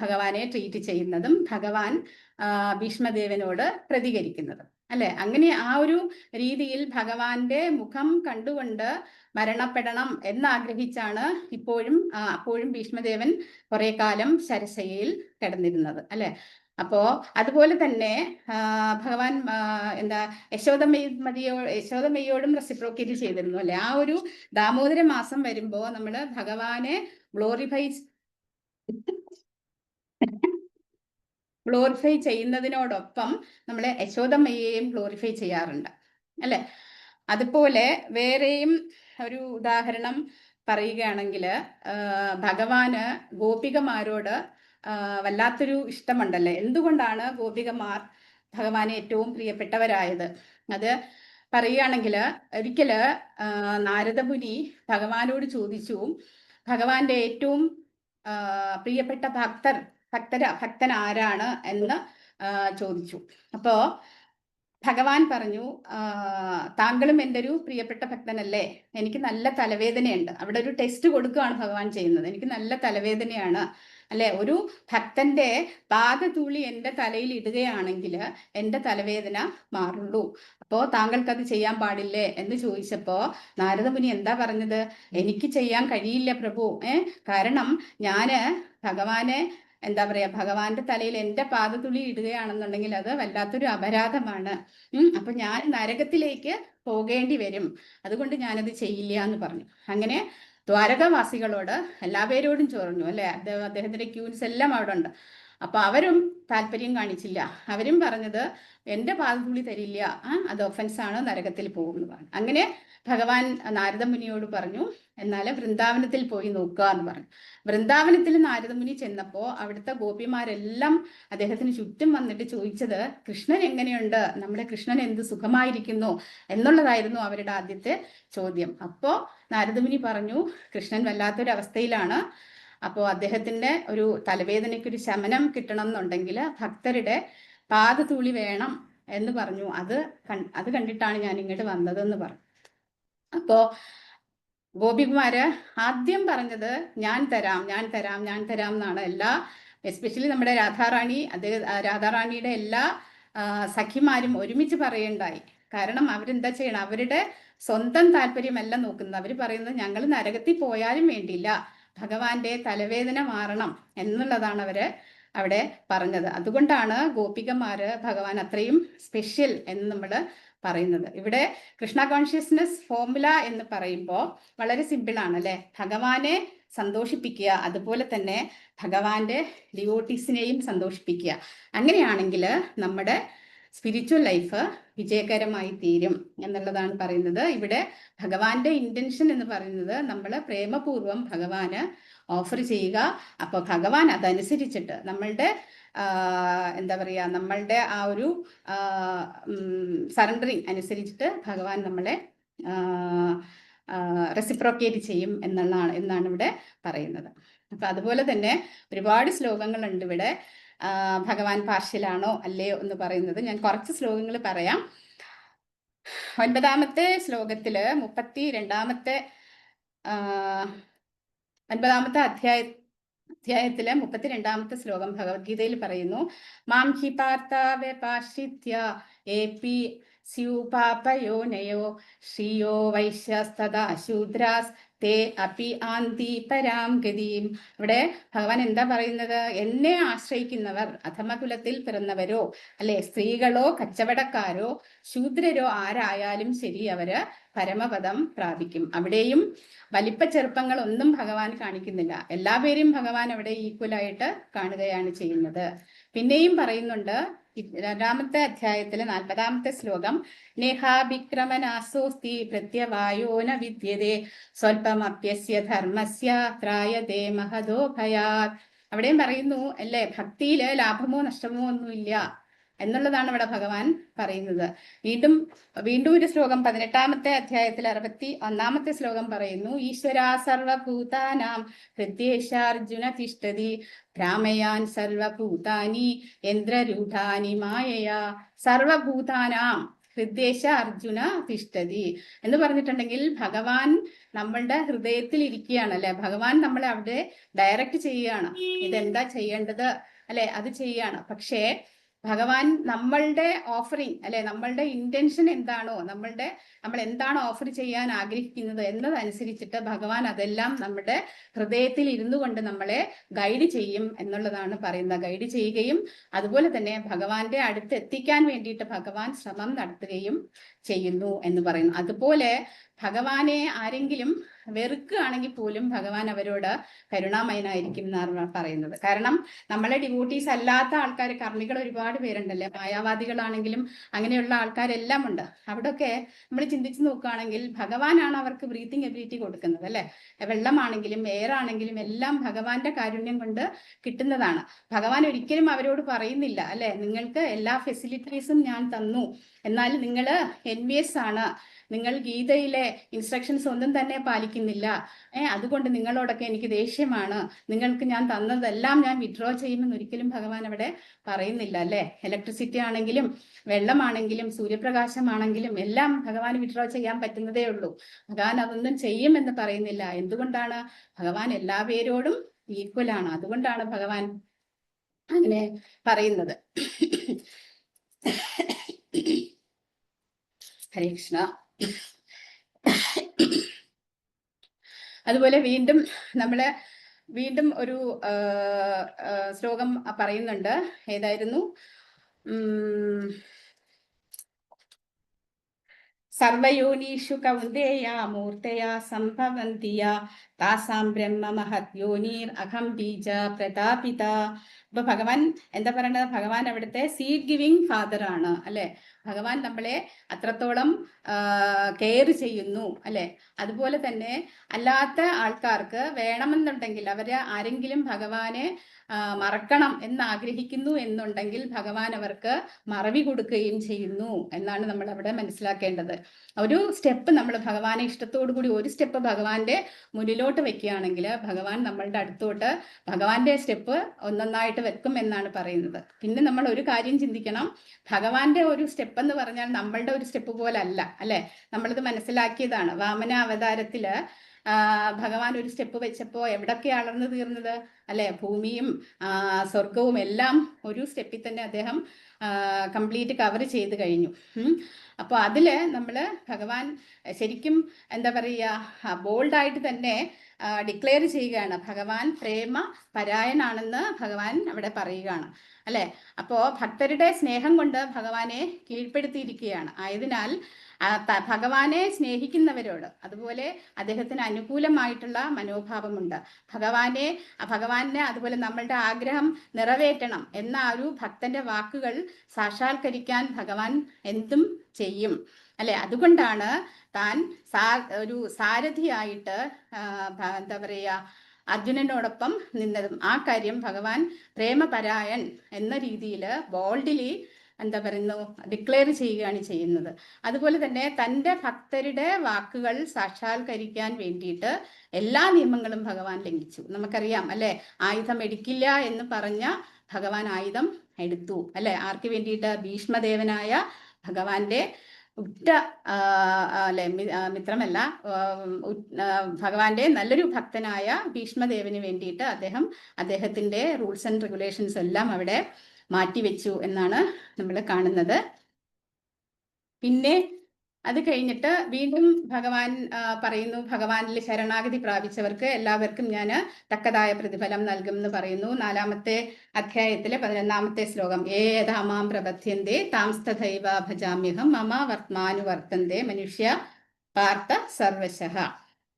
ഭഗവാനെ ട്രീറ്റ് ചെയ്യുന്നതും ഭഗവാൻ ഭീഷ്മദേവനോട് പ്രതികരിക്കുന്നതും അല്ലെ. അങ്ങനെ ആ ഒരു രീതിയിൽ ഭഗവാന്റെ മുഖം കണ്ടുകൊണ്ട് മരണപ്പെടണം എന്നാഗ്രഹിച്ചാണ് അപ്പോഴും ഭീഷ്മദേവൻ കുറെ കാലം ശരശയ്യയിൽ കിടന്നിരുന്നത് അല്ലെ. അപ്പോ അതുപോലെ തന്നെ ഭഗവാൻ യശോദമ്മയോടും റെസിപ്രോക്കേറ്റ് ചെയ്തിരുന്നു അല്ലെ. ആ ഒരു ദാമോദര മാസം വരുമ്പോ നമ്മള് ഭഗവാനെ ഗ്ലോറിഫൈ ചെയ്യുന്നതിനോടൊപ്പം നമ്മളെ യശോദമ്മയെയും ഗ്ലോറിഫൈ ചെയ്യാറുണ്ട് അല്ലെ. അതുപോലെ വേറെയും ഒരു ഉദാഹരണം പറയുകയാണെങ്കിൽ, ഭഗവാന് ഗോപികമാരോട് വല്ലാത്തൊരു ഇഷ്ടമുണ്ടല്ലേ. എന്തുകൊണ്ടാണ് ഗോപികമാർ ഭഗവാന് ഏറ്റവും പ്രിയപ്പെട്ടവരായത്? അത് പറയുകയാണെങ്കിൽ, ഒരിക്കല് നാരദമുനി ഭഗവാനോട് ചോദിച്ചു, ഭഗവാന്റെ ഏറ്റവും പ്രിയപ്പെട്ട ഭക്തൻ ആരാണ് എന്ന് ചോദിച്ചു. അപ്പോ ഭഗവാൻ പറഞ്ഞു, താങ്കളും എൻ്റെ ഒരു പ്രിയപ്പെട്ട ഭക്തനല്ലേ, എനിക്ക് നല്ല തലവേദനയുണ്ട്. അവിടെ ഒരു ടെസ്റ്റ് കൊടുക്കുകയാണ് ഭഗവാൻ ചെയ്യുന്നത്. എനിക്ക് നല്ല തലവേദനയാണ് അല്ലെ, ഒരു ഭക്തന്റെ പാദധൂളി എൻ്റെ തലയിൽ ഇടുകയാണെങ്കിൽ എൻ്റെ തലവേദന മാറുള്ളൂ. അപ്പോ താങ്കൾക്ക് അത് ചെയ്യാൻ പാടില്ലേ എന്ന് ചോദിച്ചപ്പോ നാരദമുനി എന്താ പറഞ്ഞത്, എനിക്ക് ചെയ്യാൻ കഴിയില്ല പ്രഭു. കാരണം ഞാന് ഭഗവാനെ ഭഗവാന്റെ തലയിൽ എൻ്റെ പാദതുളി ഇടുകയാണെന്നുണ്ടെങ്കിൽ അത് വല്ലാത്തൊരു അപരാധമാണ്. അപ്പൊ ഞാൻ നരകത്തിലേക്ക് പോകേണ്ടി വരും, അതുകൊണ്ട് ഞാനത് ചെയ്യില്ല എന്ന് പറഞ്ഞു. അങ്ങനെ ദ്വാരകാവാസികളോട് എല്ലാവരോടും ചോർന്നു അല്ലെ. അദ്ദേഹത്തിന്റെ ക്യൂൻസ് എല്ലാം അവിടെ ഉണ്ട്. അപ്പൊ അവരും താല്പര്യം കാണിച്ചില്ല. അവരും പറഞ്ഞത് എൻ്റെ പാദധൂളി തരില്ല, അത് ഒഫൻസാണ്, നരകത്തിൽ പോകുമെന്ന് പറഞ്ഞു. അങ്ങനെ ഭഗവാൻ നാരദമുനിയോട് പറഞ്ഞു, എന്നാൽ വൃന്ദാവനത്തിൽ പോയി നോക്കുക എന്ന് പറഞ്ഞു. വൃന്ദാവനത്തിൽ നാരദമുനി ചെന്നപ്പോ അവിടുത്തെ ഗോപിമാരെല്ലാം അദ്ദേഹത്തിന് ചുറ്റും വന്നിട്ട് ചോദിച്ചത്, കൃഷ്ണൻ എങ്ങനെയുണ്ട്, നമ്മുടെ കൃഷ്ണൻ എന്ത് സുഖമായിരിക്കുന്നു എന്നുള്ളതായിരുന്നു അവരുടെ ആദ്യത്തെ ചോദ്യം. അപ്പോ നാരദമുനി പറഞ്ഞു, കൃഷ്ണൻ വല്ലാത്തൊരു അവസ്ഥയിലാണ്. അപ്പോൾ അദ്ദേഹത്തിന്റെ ഒരു തലവേദനയ്ക്ക് ഒരു ശമനം കിട്ടണം എന്നുണ്ടെങ്കിൽ ഭക്തരുടെ പാദധൂളി വേണം എന്ന് പറഞ്ഞു. അത് കണ്ടിട്ടാണ് ഞാൻ ഇങ്ങോട്ട് വന്നതെന്ന് പറഞ്ഞു. അപ്പോ ഗോപികുമാര് ആദ്യം പറഞ്ഞത് ഞാൻ തരാം എന്നാണ്. എസ്പെഷ്യലി നമ്മുടെ രാധാറാണിയുടെ എല്ലാ സഖിമാരും ഒരുമിച്ച് പറയണ്ടായി. കാരണം അവരെന്താ ചെയ്യണം, അവരുടെ സ്വന്തം താല്പര്യമല്ല നോക്കുന്നത്. അവർ പറയുന്നത് ഞങ്ങൾ നരകത്തിൽ പോയാലും വേണ്ടിയില്ല, ഭഗവാന്റെ തലവേദന മാറണം എന്നുള്ളതാണ് അവര് അവിടെ പറഞ്ഞത്. അതുകൊണ്ടാണ് ഗോപികമാര് ഭഗവാൻ അത്രയും സ്പെഷ്യൽ എന്ന് നമ്മൾ പറയുന്നത്. ഇവിടെ കൃഷ്ണ കോൺഷ്യസ്നസ് ഫോർമുല എന്ന് പറയുമ്പോൾ വളരെ സിമ്പിളാണ് അല്ലെ. ഭഗവാനെ സന്തോഷിപ്പിക്കുക, അതുപോലെ തന്നെ ഭഗവാന്റെ ഡിവോട്ടീസിനെയും സന്തോഷിപ്പിക്കുക. അങ്ങനെയാണെങ്കിൽ നമ്മുടെ സ്പിരിച്വൽ ലൈഫ് വിജയകരമായി തീരും എന്നുള്ളതാണ് പറയുന്നത്. ഇവിടെ ഭഗവാന്റെ ഇന്റൻഷൻ എന്ന് പറയുന്നത് നമ്മൾ പ്രേമപൂർവം ഭഗവാന് ഓഫർ ചെയ്യുക. അപ്പൊ ഭഗവാൻ അതനുസരിച്ചിട്ട് നമ്മളുടെ എന്താ പറയുക, നമ്മളുടെ ആ ഒരു സറണ്ടറിങ് അനുസരിച്ചിട്ട് ഭഗവാൻ നമ്മളെ റെസിപ്രോക്കേറ്റ് ചെയ്യും എന്നാണ് ഇവിടെ പറയുന്നത്. അപ്പൊ അതുപോലെ തന്നെ ഒരുപാട് ശ്ലോകങ്ങളുണ്ട് ഇവിടെ. ഭഗവാൻ പാർഷ്യലാണോ അല്ലയോ എന്ന് പറയുന്നത്. ഞാൻ കുറച്ച് ശ്ലോകങ്ങൾ പറയാം. 9ാമത്തെ ശ്ലോകത്തില് 32ാമത്തെ 9ാമത്തെ അധ്യായത്തിലെ 32ാമത്തെ ശ്ലോകം ഭഗവത്ഗീതയിൽ പറയുന്നു, മാം ഹി പാർത്ഥാവ്യപാശ്രിത്യ ഏപി സ്യൂപാപയോനയോ ശ്രീയോ വൈശ്യസ്തദാ ശൂദ്രാസ് തേ അപി ആന്തി പരാം ഗതിയും. ഇവിടെ ഭഗവാൻ എന്താ പറയുന്നത്? എന്നെ ആശ്രയിക്കുന്നവർ, അധമകുലത്തിൽ പിറന്നവരോ അല്ലെ സ്ത്രീകളോ കച്ചവടക്കാരോ ശൂദ്രരോ ആരായാലും ശരി, അവര് പരമപദം പ്രാപിക്കും. അവിടെയും വലിപ്പ ചെറുപ്പങ്ങളൊന്നും ഭഗവാൻ കാണിക്കുന്നില്ല. എല്ലാവരെയും ഭഗവാൻ അവിടെ ഈക്വലായിട്ട് കാണുകയാണ് ചെയ്യുന്നത്. പിന്നെയും പറയുന്നുണ്ട് 2ാമത്തെ അധ്യായത്തിലെ 40ാമത്തെ ശ്ലോകം, നേഹാഭിക്രമനാസോസ്തി പ്രത്യവായോ ന വിദ്യതേ സ്വൽപമപ്യസ്യ ധർമ്മസ്യ ത്രായതേ മഹദോ ഭയാത്. അവിടെയും പറയുന്നു അല്ലേ, ഭക്തിയില് ലാഭമോ നഷ്ടമോ ഒന്നുമില്ല എന്നുള്ളതാണ് ഇവിടെ ഭഗവാൻ പറയുന്നത്. വീണ്ടും ഒരു ശ്ലോകം 18ാമത്തെ അധ്യായത്തിൽ 61ാമത്തെ ശ്ലോകം പറയുന്നു, ഈശ്വരാ സർവഭൂതാനാം ഹൃദ്യേശാർജുന തിഷ്ഠതി ഭ്രാമയാൻ സർവഭൂതാനി യന്ത്രരൂഢാനി മായയാ. സർവഭൂതാനാം ഹൃദ്യേശ അർജുന തിഷ്ഠതി എന്ന് പറഞ്ഞിട്ടുണ്ടെങ്കിൽ ഭഗവാൻ നമ്മളുടെ ഹൃദയത്തിൽ ഇരിക്കുകയാണ് അല്ലെ. ഭഗവാൻ നമ്മളെ അവിടെ ഡയറക്റ്റ് ചെയ്യുകയാണ്, ഇതെന്താ ചെയ്യേണ്ടത് അല്ലെ, അത് ചെയ്യാണ്. പക്ഷേ ഭഗവാൻ നമ്മളുടെ ഓഫറിങ് അല്ലെ, നമ്മളുടെ ഇന്റൻഷൻ എന്താണോ, നമ്മൾ എന്താണ് ഓഫർ ചെയ്യാൻ ആഗ്രഹിക്കുന്നത് എന്നതനുസരിച്ചിട്ട് ഭഗവാൻ അതെല്ലാം നമ്മുടെ ഹൃദയത്തിൽ ഇരുന്നു കൊണ്ട് നമ്മളെ ഗൈഡ് ചെയ്യും എന്നുള്ളതാണ് പറയുന്നത്. ഗൈഡ് ചെയ്യുകയും അതുപോലെ തന്നെ ഭഗവാന്റെ അടുത്ത് എത്തിക്കാൻ വേണ്ടിയിട്ട് ഭഗവാൻ ശ്രമം നടത്തുകയും ചെയ്യുന്നു എന്ന് പറയുന്നു. അതുപോലെ ഭഗവാനെ ആരെങ്കിലും വെറുക്കുകയാണെങ്കിൽ പോലും ഭഗവാൻ അവരോട് കരുണാമയനായിരിക്കും എന്നാണ് പറയുന്നത്. കാരണം നമ്മളെ ഡിവോട്ടീസ് അല്ലാത്ത ആൾക്കാർ, കർമ്മികൾ ഒരുപാട് പേരുണ്ടല്ലേ, മായാവാദികളാണെങ്കിലും അങ്ങനെയുള്ള ആൾക്കാരെല്ലാം ഉണ്ട്. അവിടെയൊക്കെ നമ്മൾ ചിന്തിച്ചു നോക്കുകയാണെങ്കിൽ ഭഗവാനാണ് അവർക്ക് ബ്രീത്തിങ് എബിലിറ്റി കൊടുക്കുന്നത് അല്ലെ. വെള്ളമാണെങ്കിലും എയർ ആണെങ്കിലും എല്ലാം ഭഗവാന്റെ കാരുണ്യം കൊണ്ട് കിട്ടുന്നതാണ്. ഭഗവാൻ ഒരിക്കലും അവരോട് പറയുന്നില്ല അല്ലെ, നിങ്ങൾക്ക് എല്ലാ ഫെസിലിറ്റീസും ഞാൻ തന്നു, എന്നാൽ നിങ്ങൾ എൻവിയസ് ആണ്, നിങ്ങൾ ഗീതയിലെ ഇൻസ്ട്രക്ഷൻസ് ഒന്നും തന്നെ പാലിക്കുന്നില്ല, അതുകൊണ്ട് നിങ്ങളോടൊക്കെ എനിക്ക് ദേഷ്യമാണ്, നിങ്ങൾക്ക് ഞാൻ തന്നതെല്ലാം ഞാൻ വിഡ്രോ ചെയ്യുമെന്ന് ഒരിക്കലും ഭഗവാൻ അവിടെ പറയുന്നില്ല അല്ലെ. ഇലക്ട്രിസിറ്റി ആണെങ്കിലും വെള്ളമാണെങ്കിലും സൂര്യപ്രകാശമാണെങ്കിലും എല്ലാം ഭഗവാൻ വിഡ്രോ ചെയ്യാൻ പറ്റുന്നതേ ഉള്ളൂ. ഭഗവാൻ അതൊന്നും ചെയ്യുമെന്ന് പറയുന്നില്ല. എന്തുകൊണ്ടാണ്? ഭഗവാൻ എല്ലാവരോടും ഈക്വലാണ്. അതുകൊണ്ടാണ് ഭഗവാൻ അങ്ങനെ പറയുന്നത്. ഹരേ കൃഷ്ണ. അതുപോലെ വീണ്ടും ഒരു ശ്ലോകം പറയുന്നുണ്ട്. ഏതായിരുന്നു? സർവയോനീഷു കൗന്ദേയ മൂർത്തയാ സംഭവന്തിയ താസാം ബ്രഹ്മ മഹത് യോനീർ അഹം ബീജ പ്രതാപിത. അപ്പൊ ഭഗവാൻ എന്താ പറയണത്? ഭഗവാൻ അവിടുത്തെ സീഡ് ഗിവിങ് ഫാദർ ആണ് അല്ലെ. ഭഗവാൻ നമ്മളെ അത്രത്തോളം കെയർ ചെയ്യുന്നു അല്ലെ. അതുപോലെ തന്നെ അല്ലാത്ത ആൾക്കാർക്ക് വേണമെന്നുണ്ടെങ്കിൽ, അവര് ആരെങ്കിലും ഭഗവാനെ മറക്കണം എന്ന് ആഗ്രഹിക്കുന്നു എന്നുണ്ടെങ്കിൽ ഭഗവാൻ അവർക്ക് മറവി കൊടുക്കുകയും ചെയ്യുന്നു എന്നാണ് നമ്മൾ അവിടെ മനസ്സിലാക്കേണ്ടത്. ഒരു സ്റ്റെപ്പ് നമ്മൾ ഭഗവാനെ ഇഷ്ടത്തോടു കൂടി ഒരു സ്റ്റെപ്പ് ഭഗവാന്റെ മുന്നിലോട്ട് വെക്കുകയാണെങ്കിൽ ഭഗവാൻ നമ്മളുടെ അടുത്തോട്ട് ഭഗവാന്റെ സ്റ്റെപ്പ് ഒന്നൊന്നായിട്ട് വെക്കും എന്നാണ് പറയുന്നത്. പിന്നെ നമ്മൾ ഒരു കാര്യം ചിന്തിക്കണം, ഭഗവാന്റെ ഒരു സ്റ്റെപ്പ് എന്ന് പറഞ്ഞാൽ നമ്മളുടെ ഒരു സ്റ്റെപ്പ് പോലെ അല്ല അല്ലെ. നമ്മളിത് മനസ്സിലാക്കിയതാണ്. വാമന അവതാരത്തില് ഭഗവാൻ ഒരു സ്റ്റെപ്പ് വെച്ചപ്പോ എവിടൊക്കെ അളർന്നു തീർന്നത് അല്ലെ. ഭൂമിയും സ്വർഗവും എല്ലാം ഒരു സ്റ്റെപ്പിൽ തന്നെ അദ്ദേഹം കംപ്ലീറ്റ് കവർ ചെയ്ത് കഴിഞ്ഞു. അപ്പോൾ അതില് നമ്മള് ഭഗവാൻ ശരിക്കും എന്താ പറയുക, ബോൾഡായിട്ട് തന്നെ ഡിക്ലെയർ ചെയ്യുകയാണ്. ഭഗവാൻ പ്രേമ പരായണാണെന്ന് ഭഗവാൻ അവിടെ പറയുകയാണ്, അല്ലെ. അപ്പോ ഭക്തരുടെ സ്നേഹം കൊണ്ട് ഭഗവാനെ കീഴ്പ്പെടുത്തിയിരിക്കുകയാണ്. ആയതിനാൽ ഭഗവാനെ സ്നേഹിക്കുന്നവരോട് അതുപോലെ അദ്ദേഹത്തിന് അനുകൂലമായിട്ടുള്ള മനോഭാവമുണ്ട്. ഭഗവാനെ അതുപോലെ നമ്മളുടെ ആഗ്രഹം നിറവേറ്റണം എന്ന ഒരു ഭക്തന്റെ വാക്കുകൾ സാക്ഷാത്കരിക്കാൻ ഭഗവാൻ എന്തും ചെയ്യും, അല്ലെ. അതുകൊണ്ടാണ് താൻ ഒരു സാരഥിയായിട്ട് എന്താ പറയുക അർജുനനോടൊപ്പം നിന്നതും. ആ കാര്യം ഭഗവാൻ പ്രേമപരായൺ എന്ന രീതിയിൽ ബോൾഡിലി എന്താ പറയുന്നു ഡിക്ലെയർ ചെയ്യുകയാണ് ചെയ്യുന്നത്. അതുപോലെ തന്നെ തൻ്റെ ഭക്തരുടെ വാക്കുകൾ സാക്ഷാത്കരിക്കാൻ വേണ്ടിയിട്ട് എല്ലാ നിയമങ്ങളും ഭഗവാൻ ലംഘിച്ചു. നമുക്കറിയാം, അല്ലെ. ആയുധം എടുക്കില്ല എന്ന് പറഞ്ഞ ഭഗവാൻ ആയുധം എടുത്തു, അല്ലെ. ആർക്ക് വേണ്ടിയിട്ട്? ഭീഷ്മദേവനായ ഭഗവാന്റെ ഉറ്റ അല്ലെ മിത്രമല്ല, ഭഗവാന്റെ നല്ലൊരു ഭക്തനായ ഭീഷ്മദേവന് വേണ്ടിയിട്ട് അദ്ദേഹത്തിന്റെ റൂൾസ് ആൻഡ് റെഗുലേഷൻസ് എല്ലാം അവിടെ മാറ്റിവെച്ചു എന്നാണ് നമ്മൾ കാണുന്നത്. പിന്നെ അത് കഴിഞ്ഞിട്ട് വീണ്ടും ഭഗവാൻ പറയുന്നു, ഭഗവാനിൽ ശരണാഗതി പ്രാപിച്ചവർക്ക് എല്ലാവർക്കും ഞാൻ തക്കതായ പ്രതിഫലം നൽകും എന്ന് പറയുന്നു. 4-ാമത്തെ അധ്യായത്തിലെ 11-ാമത്തെ ശ്ലോകം. ഏതാമാം പ്രപദ്യന്തേ താംസ്തഥൈവ ഭജാമ്യഹം മമ വർത്തമാനുവർത്തന്തേ മനുഷ്യ പാർത്ഥ സർവശഃ.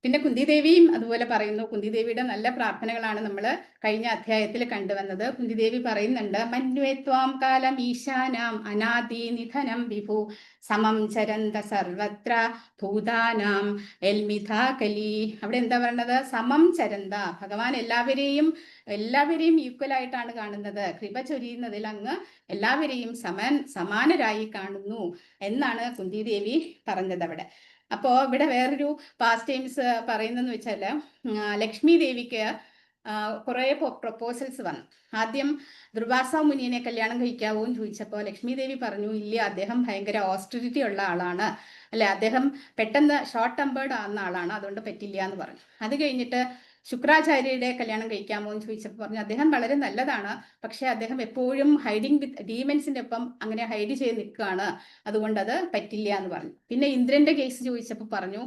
പിന്നെ കുന്തിദേവിയും അതുപോലെ പറയുന്നു. കുന്തിദേവിയുടെ നല്ല പ്രാർത്ഥനകളാണ് നമ്മൾ കഴിഞ്ഞ അധ്യായത്തിൽ കണ്ടുവന്നത്. കുന്തിദേവി പറയുന്നുണ്ട്, മന്വേത്വാം കാലം ഈശാനാം അനാദി നിധനം വിഭു സമം ചരന്ത സർവത്ര ഭൂതാനാം എൽമിഥാ കലി. അവിടെ എന്താ പറയുന്നത്? സമം ചരന്ത. ഭഗവാൻ എല്ലാവരെയും ഈക്വൽ ആയിട്ടാണ് കാണുന്നത്. കൃപ ചൊരിയുന്നതിൽ അങ്ങ് എല്ലാവരെയും സമാനരായി കാണുന്നു എന്നാണ് കുന്തിദേവി പറഞ്ഞത് അവിടെ. അപ്പോ ഇവിടെ വേറൊരു പാസ്റ്റ് ടൈംസ് പറയുന്നതെന്ന് വെച്ചാൽ ലക്ഷ്മി ദേവിക്ക് കുറെ പ്രൊപ്പോസൽസ് വന്നു. ആദ്യം ദുർവാസ മുനിയെ കല്യാണം കഴിക്കാവോ എന്ന് ചോദിച്ചപ്പോൾ ലക്ഷ്മി ദേവി പറഞ്ഞു, ഇല്ല, അദ്ദേഹം ഭയങ്കര ഓസ്റ്ററിറ്റി ഉള്ള ആളാണ്, അല്ലെ, അദ്ദേഹം പെട്ടെന്ന് ഷോർട്ട് ടെമ്പേർഡ് ആവുന്ന ആളാണ്, അതുകൊണ്ട് പറ്റില്ല എന്ന് പറഞ്ഞു. അത് കഴിഞ്ഞിട്ട് ശുക്രാചാര്യയുടെ കല്യാണം കഴിക്കാമോ എന്ന് ചോദിച്ചപ്പോൾ പറഞ്ഞു, അദ്ദേഹം വളരെ നല്ലതാണ്, പക്ഷെ അദ്ദേഹം എപ്പോഴും ഹൈഡിങ് വിത്ത് ഡീമൻസിന്റെ ഒപ്പം അങ്ങനെ ഹൈഡ് ചെയ്ത് നിൽക്കുകയാണ്, അതുകൊണ്ട് അത് പറ്റില്ല എന്ന് പറഞ്ഞു. പിന്നെ ഇന്ദ്രന്റെ കേസ് ചോദിച്ചപ്പോൾ പറഞ്ഞു,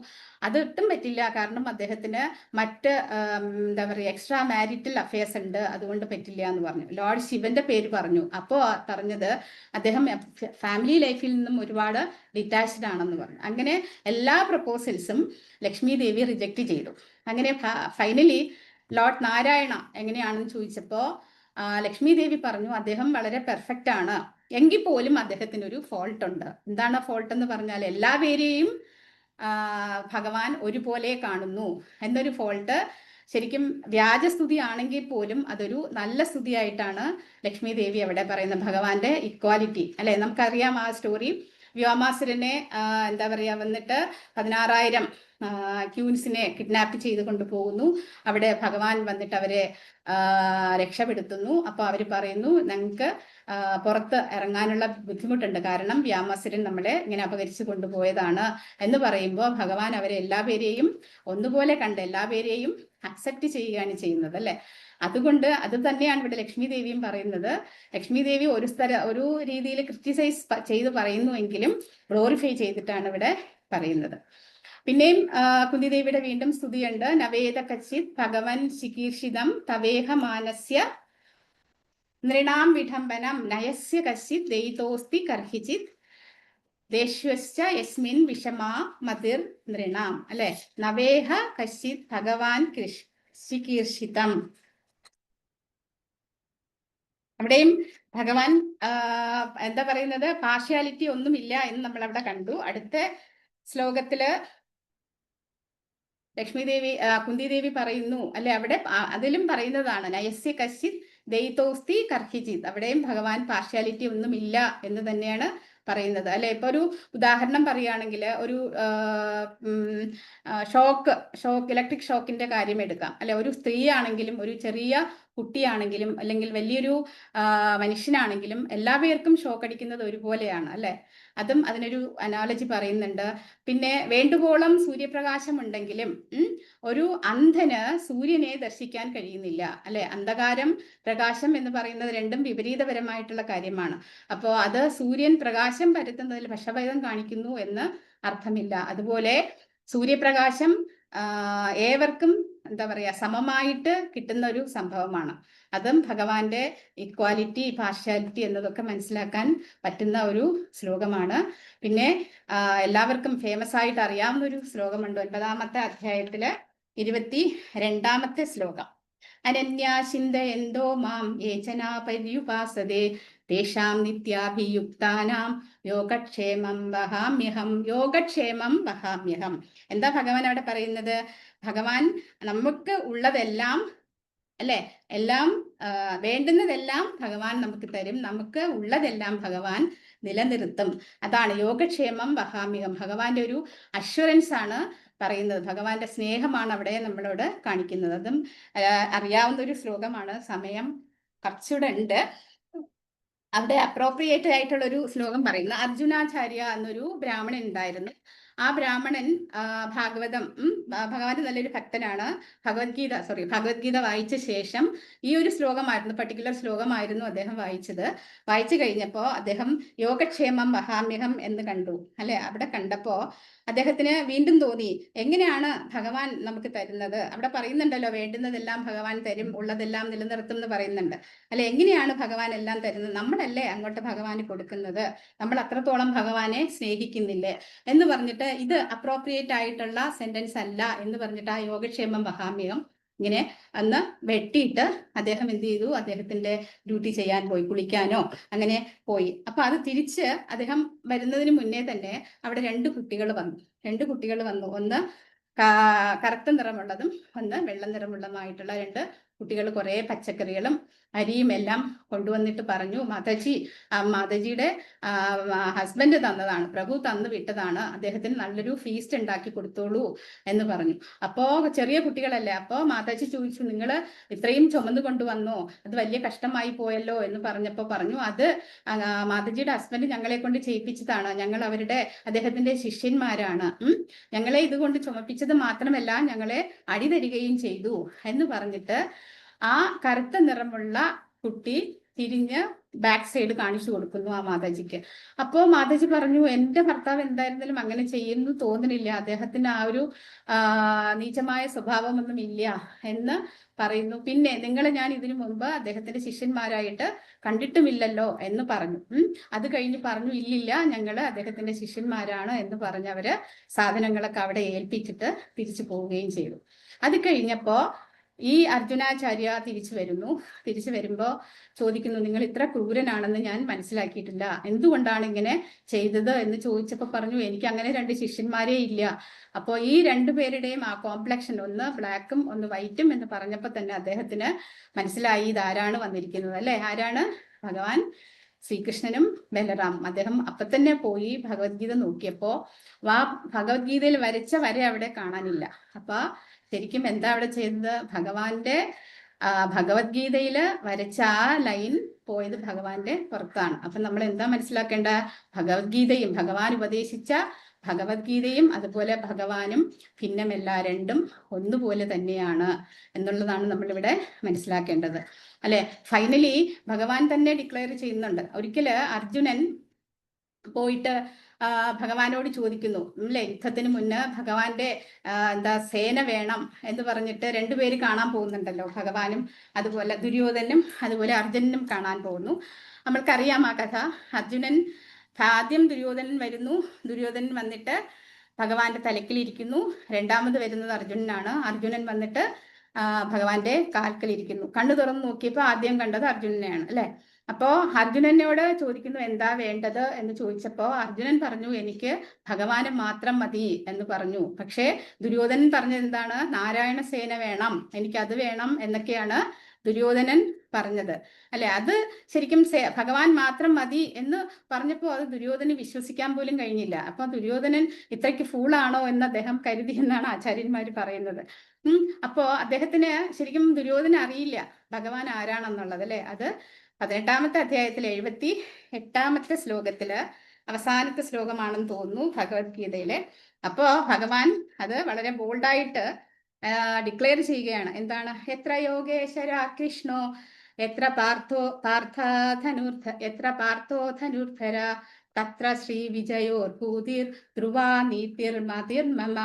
അത് ഒട്ടും പറ്റില്ല, കാരണം അദ്ദേഹത്തിന് മറ്റ് എന്താ പറയുക എക്സ്ട്രാ മാരിറ്റൽ അഫയേഴ്സ് ഉണ്ട്, അതുകൊണ്ട് പറ്റില്ല എന്ന് പറഞ്ഞു. ലോർഡ് ശിവന്റെ പേര് പറഞ്ഞു. അപ്പോൾ പറഞ്ഞത് അദ്ദേഹം ഫാമിലി ലൈഫിൽ നിന്നും ഒരുപാട് ഡിറ്റാച്ച്ഡ് ആണെന്ന് പറഞ്ഞു. അങ്ങനെ എല്ലാ പ്രപ്പോസൽസും ലക്ഷ്മി ദേവി റിജക്റ്റ് ചെയ്തു. അങ്ങനെ ഫൈനലി ലോർഡ് നാരായണ എങ്ങനെയാണെന്ന് ചോദിച്ചപ്പോൾ ലക്ഷ്മി ദേവി പറഞ്ഞു, അദ്ദേഹം വളരെ പെർഫെക്റ്റ് ആണ്, എങ്കിൽ പോലും അദ്ദേഹത്തിന് ഒരു ഫോൾട്ട് ഉണ്ട്. എന്താണ് ഫോൾട്ട് എന്ന് പറഞ്ഞാൽ എല്ലാവരെയും ഭഗവാൻ ഒരുപോലെ കാണുന്നു എന്നൊരു ഫോൾട്ട്. ശരിക്കും വ്യാജസ്തുതി ആണെങ്കിൽ പോലും അതൊരു നല്ല സ്തുതിയായിട്ടാണ് ലക്ഷ്മി ദേവി അവിടെ പറയുന്നത്. ഭഗവാന്റെ ഇക്വാലിറ്റി, അല്ലെ. നമുക്കറിയാം ആ സ്റ്റോറി. വ്യോമാസുരനെ എന്താ പറയുക വന്നിട്ട് 16,000 ക്യൂൻസിനെ കിഡ്നാപ്പ് ചെയ്ത് കൊണ്ടുപോകുന്നു. അവിടെ ഭഗവാൻ വന്നിട്ട് അവരെ രക്ഷപ്പെടുത്തുന്നു. അപ്പൊ അവര് പറയുന്നു, ഞങ്ങൾക്ക് പുറത്ത് ഇറങ്ങാനുള്ള ബുദ്ധിമുട്ടുണ്ട്, കാരണം വ്യാമാസുരൻ നമ്മളെ ഇങ്ങനെ അപകരിച്ചു കൊണ്ടുപോയതാണ് എന്ന് പറയുമ്പോൾ ഭഗവാൻ അവരെ എല്ലാവരെയും ഒന്നുപോലെ കണ്ട് എല്ലാവരെയും അക്സെപ്റ്റ് ചെയ്യുകയാണ് ചെയ്യുന്നത്, അല്ലെ. അതുകൊണ്ട് അത് തന്നെയാണ് ഇവിടെ ലക്ഷ്മി ദേവിയും പറയുന്നത്. ലക്ഷ്മി ദേവി ഒരു രീതിയിൽ ക്രിറ്റിസൈസ് ചെയ്ത് പറയുന്നുവെങ്കിലും ഗ്ലോറിഫൈ ചെയ്തിട്ടാണ് ഇവിടെ പറയുന്നത്. പിന്നെയും കുന്തിദേവിയുടെ വീണ്ടും സ്തുതിയുണ്ട്. നവേദ കച്ചിത് ഭഗവൻ ചികീർഷിതം തവേഹ മാനസ്യ നൃണാം വിഡംബനം നയസ്യ കശ്ചിത് ദയിതോസ്തി കർഹിച്ചിത് ദേശ്വശ്ച യസ്മിൻ വിഷമാ മതിർ നൃണാം, അല്ലെ. നവേഹ കശ്ചിത് ഭഗവാൻ ചികീർഷിതം. അവിടെയും ഭഗവാൻ എന്താ പറയുന്നത്? പാർഷ്യാലിറ്റി ഒന്നുമില്ല എന്ന് നമ്മൾ അവിടെ കണ്ടു. അടുത്ത ശ്ലോകത്തില് ലക്ഷ്മിദേവി കുന്തിദേവി പറയുന്നു, അല്ലെ, അവിടെ അതിലും പറയുന്നതാണ് നയസ്യ കശ്ചിത് ദയിതോസ്തി കർഹിച്ചിത്. അവിടെയും ഭഗവാൻ പാർഷ്യാലിറ്റി ഒന്നുമില്ല എന്ന് തന്നെയാണ് പറയുന്നത്, അല്ലെ. ഇപ്പൊ ഒരു ഉദാഹരണം പറയുകയാണെങ്കിൽ ഒരു ഇലക്ട്രിക് ഷോക്കിന്റെ കാര്യം എടുക്കാം, അല്ലെ. ഒരു സ്ത്രീ ആണെങ്കിലും ഒരു ചെറിയ കുട്ടിയാണെങ്കിലും അല്ലെങ്കിൽ വലിയൊരു മനുഷ്യനാണെങ്കിലും എല്ലാവർക്കും ഷോക്ക് അടിക്കുന്നത് ഒരുപോലെയാണ്, അല്ലെ. അതും അതിനൊരു അനാലജി പറയുന്നുണ്ട്. പിന്നെ വേണ്ടുവോളം സൂര്യപ്രകാശം ഉണ്ടെങ്കിലും ഒരു അന്ധന് സൂര്യനെ ദർശിക്കാൻ കഴിയുന്നില്ല, അല്ലെ. അന്ധകാരം പ്രകാശം എന്ന് പറയുന്നത് രണ്ടും വിപരീതപരമായിട്ടുള്ള കാര്യമാണ്. അപ്പോൾ അത് സൂര്യൻ പ്രകാശം പരത്തുന്നതിൽ പക്ഷഭേദം കാണിക്കുന്നു എന്ന് അർത്ഥമില്ല. അതുപോലെ സൂര്യപ്രകാശം ഏവർക്കും എന്താ പറയാ സമമായിട്ട് കിട്ടുന്ന ഒരു സംഭവമാണ്. അതും ഭഗവാന്റെ ഇക്വാലിറ്റി, പാർഷ്യാലിറ്റി എന്നതൊക്കെ മനസ്സിലാക്കാൻ പറ്റുന്ന ഒരു ശ്ലോകമാണ്. പിന്നെ എല്ലാവർക്കും ഫേമസ് ആയിട്ട് അറിയാവുന്ന ഒരു ശ്ലോകമുണ്ട് 9ാമത്തെ അധ്യായത്തില് 22ാമത്തെ ശ്ലോകം. അനന്യാചിന്തയന്തോ മാം യേചനാ പര്യുപാസതേ തേഷാം നിത്യാഭിയുക്താനാം യോഗക്ഷേമം വഹാമ്യഹം. യോഗക്ഷേമം വഹാമ്യഹം. എന്താ ഭഗവാൻ അവിടെ പറയുന്നത്? ഭഗവാൻ നമുക്ക് ഉള്ളതെല്ലാം, അല്ലെ, എല്ലാം വേണ്ടുന്നതെല്ലാം ഭഗവാൻ നമുക്ക് തരും. നമുക്ക് ഉള്ളതെല്ലാം ഭഗവാൻ നിലനിർത്തും. അതാണ് യോഗക്ഷേമം വഹാമ്യഹം. ഭഗവാന്റെ ഒരു അഷ്വറൻസ് ആണ് പറയുന്നത്. ഭഗവാന്റെ സ്നേഹമാണ് അവിടെ നമ്മളോട് കാണിക്കുന്നത്. അതും അറിയാവുന്ന ഒരു ശ്ലോകമാണ്. സമയം കുറച്ചുകൂടെ ഉണ്ട്. അവിടെ അപ്രോപ്രിയേറ്റ് ആയിട്ടുള്ള ഒരു ശ്ലോകം പറയുന്നത്, അർജുനാചാര്യ എന്നൊരു ബ്രാഹ്മണൻ ഉണ്ടായിരുന്നു. ആ ബ്രാഹ്മണൻ ഭഗവാന്റെ നല്ലൊരു ഭക്തനാണ്. ഭഗവത്ഗീത വായിച്ച ശേഷം ഈ ഒരു ശ്ലോകമായിരുന്നു, പർട്ടിക്കുലർ ശ്ലോകമായിരുന്നു അദ്ദേഹം വായിച്ചത്. വായിച്ചു കഴിഞ്ഞപ്പോൾ അദ്ദേഹം യോഗക്ഷേമം വഹാമ്യഹം എന്ന് കണ്ടു, അല്ലെ. അവിടെ കണ്ടപ്പോ അദ്ദേഹത്തിന് വീണ്ടും തോന്നി, എങ്ങനെയാണ് ഭഗവാൻ നമുക്ക് തരുന്നത്? അവിടെ പറയുന്നുണ്ടല്ലോ, വേണ്ടുന്നതെല്ലാം ഭഗവാൻ തരും, ഉള്ളതെല്ലാം നിലനിർത്തും എന്ന് പറയുന്നുണ്ട്, അല്ലെ. എങ്ങനെയാണ് ഭഗവാൻ എല്ലാം തരുന്നത്? നമ്മളല്ലേ അങ്ങോട്ട് ഭഗവാന് കൊടുക്കുന്നത്? നമ്മൾ അത്രത്തോളം ഭഗവാനെ സ്നേഹിക്കുന്നില്ലേ എന്ന് പറഞ്ഞിട്ട്, ഇത് അപ്രോപ്രിയേറ്റ് ആയിട്ടുള്ള സെന്റൻസ് അല്ല എന്ന് പറഞ്ഞിട്ട് ആ യോഗക്ഷേമം വഹാമ്യഹം ഇങ്ങനെ അന്ന് വെട്ടിയിട്ട് അദ്ദേഹം എന്ത് ചെയ്തു? അദ്ദേഹത്തിന്റെ ഡ്യൂട്ടി ചെയ്യാൻ പോയി, കുളിക്കാനോ അങ്ങനെ പോയി. അപ്പൊ അത് തിരിച്ച് അദ്ദേഹം വരുന്നതിന് മുന്നേ തന്നെ അവിടെ രണ്ട് കുട്ടികൾ വന്നു. ഒന്ന് കറുത്ത നിറമുള്ളതും ഒന്ന് വെള്ള നിറമുള്ളതുമായിട്ടുള്ള രണ്ട് കുട്ടികൾ കുറെ പച്ചക്കറികളും അരിയും എല്ലാം കൊണ്ടുവന്നിട്ട് പറഞ്ഞു, മാതാജിയുടെ ഹസ്ബൻഡ് തന്നതാണ്, പ്രഭു തന്നു വിട്ടതാണ്, അദ്ദേഹത്തിന് നല്ലൊരു ഫീസ്റ്റ് ഉണ്ടാക്കി കൊടുത്തോളൂ എന്ന് പറഞ്ഞു. അപ്പോ ചെറിയ കുട്ടികളല്ലേ, അപ്പോ മാതാജി ചോദിച്ചു, നിങ്ങൾ ഇത്രയും ചുമന്നു കൊണ്ടുവന്നോ? അത് വലിയ കഷ്ടമായി പോയല്ലോ എന്ന് പറഞ്ഞപ്പോ പറഞ്ഞു, അത് മാതാജിയുടെ ഹസ്ബൻഡ് ഞങ്ങളെ കൊണ്ട് ചെയ്യിപ്പിച്ചതാണ്, ഞങ്ങൾ അദ്ദേഹത്തിന്റെ ശിഷ്യന്മാരാണ്, ഞങ്ങളെ ഇതുകൊണ്ട് ചുമപ്പിച്ചത് മാത്രമല്ല ഞങ്ങളെ അടി തരികയും ചെയ്തു എന്ന് പറഞ്ഞിട്ട് ആ കറുത്ത നിറമുള്ള കുട്ടി തിരിഞ്ഞ് ബാക്ക് സൈഡ് കാണിച്ചു കൊടുക്കുന്നു ആ മാതാജിക്ക്. അപ്പോ മാതാജി പറഞ്ഞു, എന്റെ ഭർത്താവ് എന്തായിരുന്നാലും അങ്ങനെ ചെയ്യുന്നു തോന്നുന്നില്ല, അദ്ദേഹത്തിന് ആ ഒരു നീചമായ സ്വഭാവമൊന്നും ഇല്ല എന്ന് പറയുന്നു. പിന്നെ ഞാൻ ഇതിനു മുമ്പ് അദ്ദേഹത്തിന്റെ ശിഷ്യന്മാരായിട്ട് കണ്ടിട്ടുമില്ലല്ലോ എന്ന് പറഞ്ഞു. അത് കഴിഞ്ഞ് പറഞ്ഞു, ഇല്ലില്ല, ഞങ്ങള് അദ്ദേഹത്തിന്റെ ശിഷ്യന്മാരാണ് എന്ന് പറഞ്ഞവര് സാധനങ്ങളൊക്കെ അവിടെ ഏൽപ്പിച്ചിട്ട് തിരിച്ചു പോവുകയും ചെയ്തു. അത് കഴിഞ്ഞപ്പോ ഈ അർജുനാചാര്യ തിരിച്ചു വരുമ്പോ ചോദിക്കുന്നു, നിങ്ങൾ ഇത്ര ക്രൂരനാണെന്ന് ഞാൻ മനസ്സിലാക്കിയിട്ടില്ല, എന്തുകൊണ്ടാണ് ഇങ്ങനെ ചെയ്തത് എന്ന് ചോദിച്ചപ്പോ പറഞ്ഞു, എനിക്ക് അങ്ങനെ രണ്ട് ശിഷ്യന്മാരേ ഇല്ല. അപ്പോ ഈ രണ്ടുപേരുടെയും ആ കോംപ്ലക്ഷൻ, ഒന്ന് ബ്ലാക്കും ഒന്ന് വൈറ്റും എന്ന് പറഞ്ഞപ്പോ തന്നെ അദ്ദേഹത്തിന് മനസ്സിലായി ഇതാരാണ് വന്നിരിക്കുന്നത്, അല്ലെ. ആരാണ്? ഭഗവാൻ ശ്രീകൃഷ്ണനും ബലറാം. അദ്ദേഹം അപ്പൊ തന്നെ പോയി ഭഗവത്ഗീത നോക്കിയപ്പോ ഭഗവത്ഗീതയിൽ വരച്ച വര അവിടെ കാണാനില്ല. അപ്പൊ ശരിക്കും എന്താ അവിടെ ചെയ്തത്? ഭഗവത്ഗീതയില് വരച്ച ആ ലൈൻ പോയത് ഭഗവാന്റെ പുറത്താണ്. അപ്പൊ നമ്മൾ എന്താ മനസ്സിലാക്കേണ്ട? ഭഗവാൻ ഉപദേശിച്ച ഭഗവത്ഗീതയും അതുപോലെ ഭഗവാനും ഭിന്നമല്ല, രണ്ടും ഒന്നുപോലെ തന്നെയാണ് എന്നുള്ളതാണ് നമ്മളിവിടെ മനസ്സിലാക്കേണ്ടത്, അല്ലെ. ഫൈനലി ഭഗവാൻ തന്നെ ഡിക്ലെയർ ചെയ്യുന്നുണ്ട്. ഒരിക്കല് അർജുനൻ പോയിട്ട് ഭഗവാനോട് ചോദിക്കുന്നു, അല്ലെ, യുദ്ധത്തിന് മുന്നേ ഭഗവാന്റെ സേന വേണം എന്ന് പറഞ്ഞിട്ട് രണ്ടുപേര് കാണാൻ പോകുന്നുണ്ടല്ലോ, ഭഗവാനും അതുപോലെ ദുര്യോധനും അതുപോലെ അർജുനനും കാണാൻ പോകുന്നു. നമ്മൾക്കറിയാം ആ കഥ. ആദ്യം ദുര്യോധനൻ വരുന്നു. ദുര്യോധനൻ വന്നിട്ട് ഭഗവാന്റെ തലക്കിലിരിക്കുന്നു. രണ്ടാമത് വരുന്നത് അർജുനനാണ്. അർജുനൻ വന്നിട്ട് ഭഗവാന്റെ കാൽക്കലിരിക്കുന്നു. കണ്ണു തുറന്ന് നോക്കിയപ്പോൾ ആദ്യം കണ്ടത് അർജുനനെയാണ്, അല്ലെ. അപ്പോ അർജുനനോട് ചോദിക്കുന്നു, എന്താ വേണ്ടത് എന്ന് ചോദിച്ചപ്പോ അർജുനൻ പറഞ്ഞു, എനിക്ക് ഭഗവാനെ മാത്രം മതി എന്ന് പറഞ്ഞു. പക്ഷേ ദുര്യോധനൻ പറഞ്ഞത് എന്താണ്? നാരായണ സേന വേണം, എനിക്ക് അത് വേണം എന്നൊക്കെയാണ് ദുര്യോധനൻ പറഞ്ഞത്, അല്ലെ. അത് ശരിക്കും ഭഗവാൻ മാത്രം മതി എന്ന് പറഞ്ഞപ്പോൾ അത് ദുര്യോധനന് വിശ്വസിക്കാൻ പോലും കഴിഞ്ഞില്ല. അപ്പൊ ദുര്യോധനൻ ഇത്രയ്ക്ക് ഫൂളാണോ എന്ന് അദ്ദേഹം കരുതി എന്നാണ് ആചാര്യന്മാർ പറയുന്നത്. അപ്പോ അദ്ദേഹത്തിന് ശരിക്കും ദുര്യോധന അറിയില്ല ഭഗവാൻ ആരാണെന്നുള്ളത്, അല്ലെ. അത് 18ാമത്തെ അധ്യായത്തിൽ 78ാമത്തെ ശ്ലോകത്തില് അവസാനത്തെ ശ്ലോകമാണെന്ന് തോന്നുന്നു ഭഗവത്ഗീതയിലെ. അപ്പോ ഭഗവാൻ അത് വളരെ ബോൾഡായിട്ട് ഡിക്ലെയർ ചെയ്യുകയാണ്. എന്താണ്? എത്ര യോഗേശ്വര കൃഷ്ണോ എത്ര പാർത്ഥോ ധനുർധര തത്ര ശ്രീ വിജയോർ ഭൂതിർ ധ്രുവാ നീതിർ മതിർമമ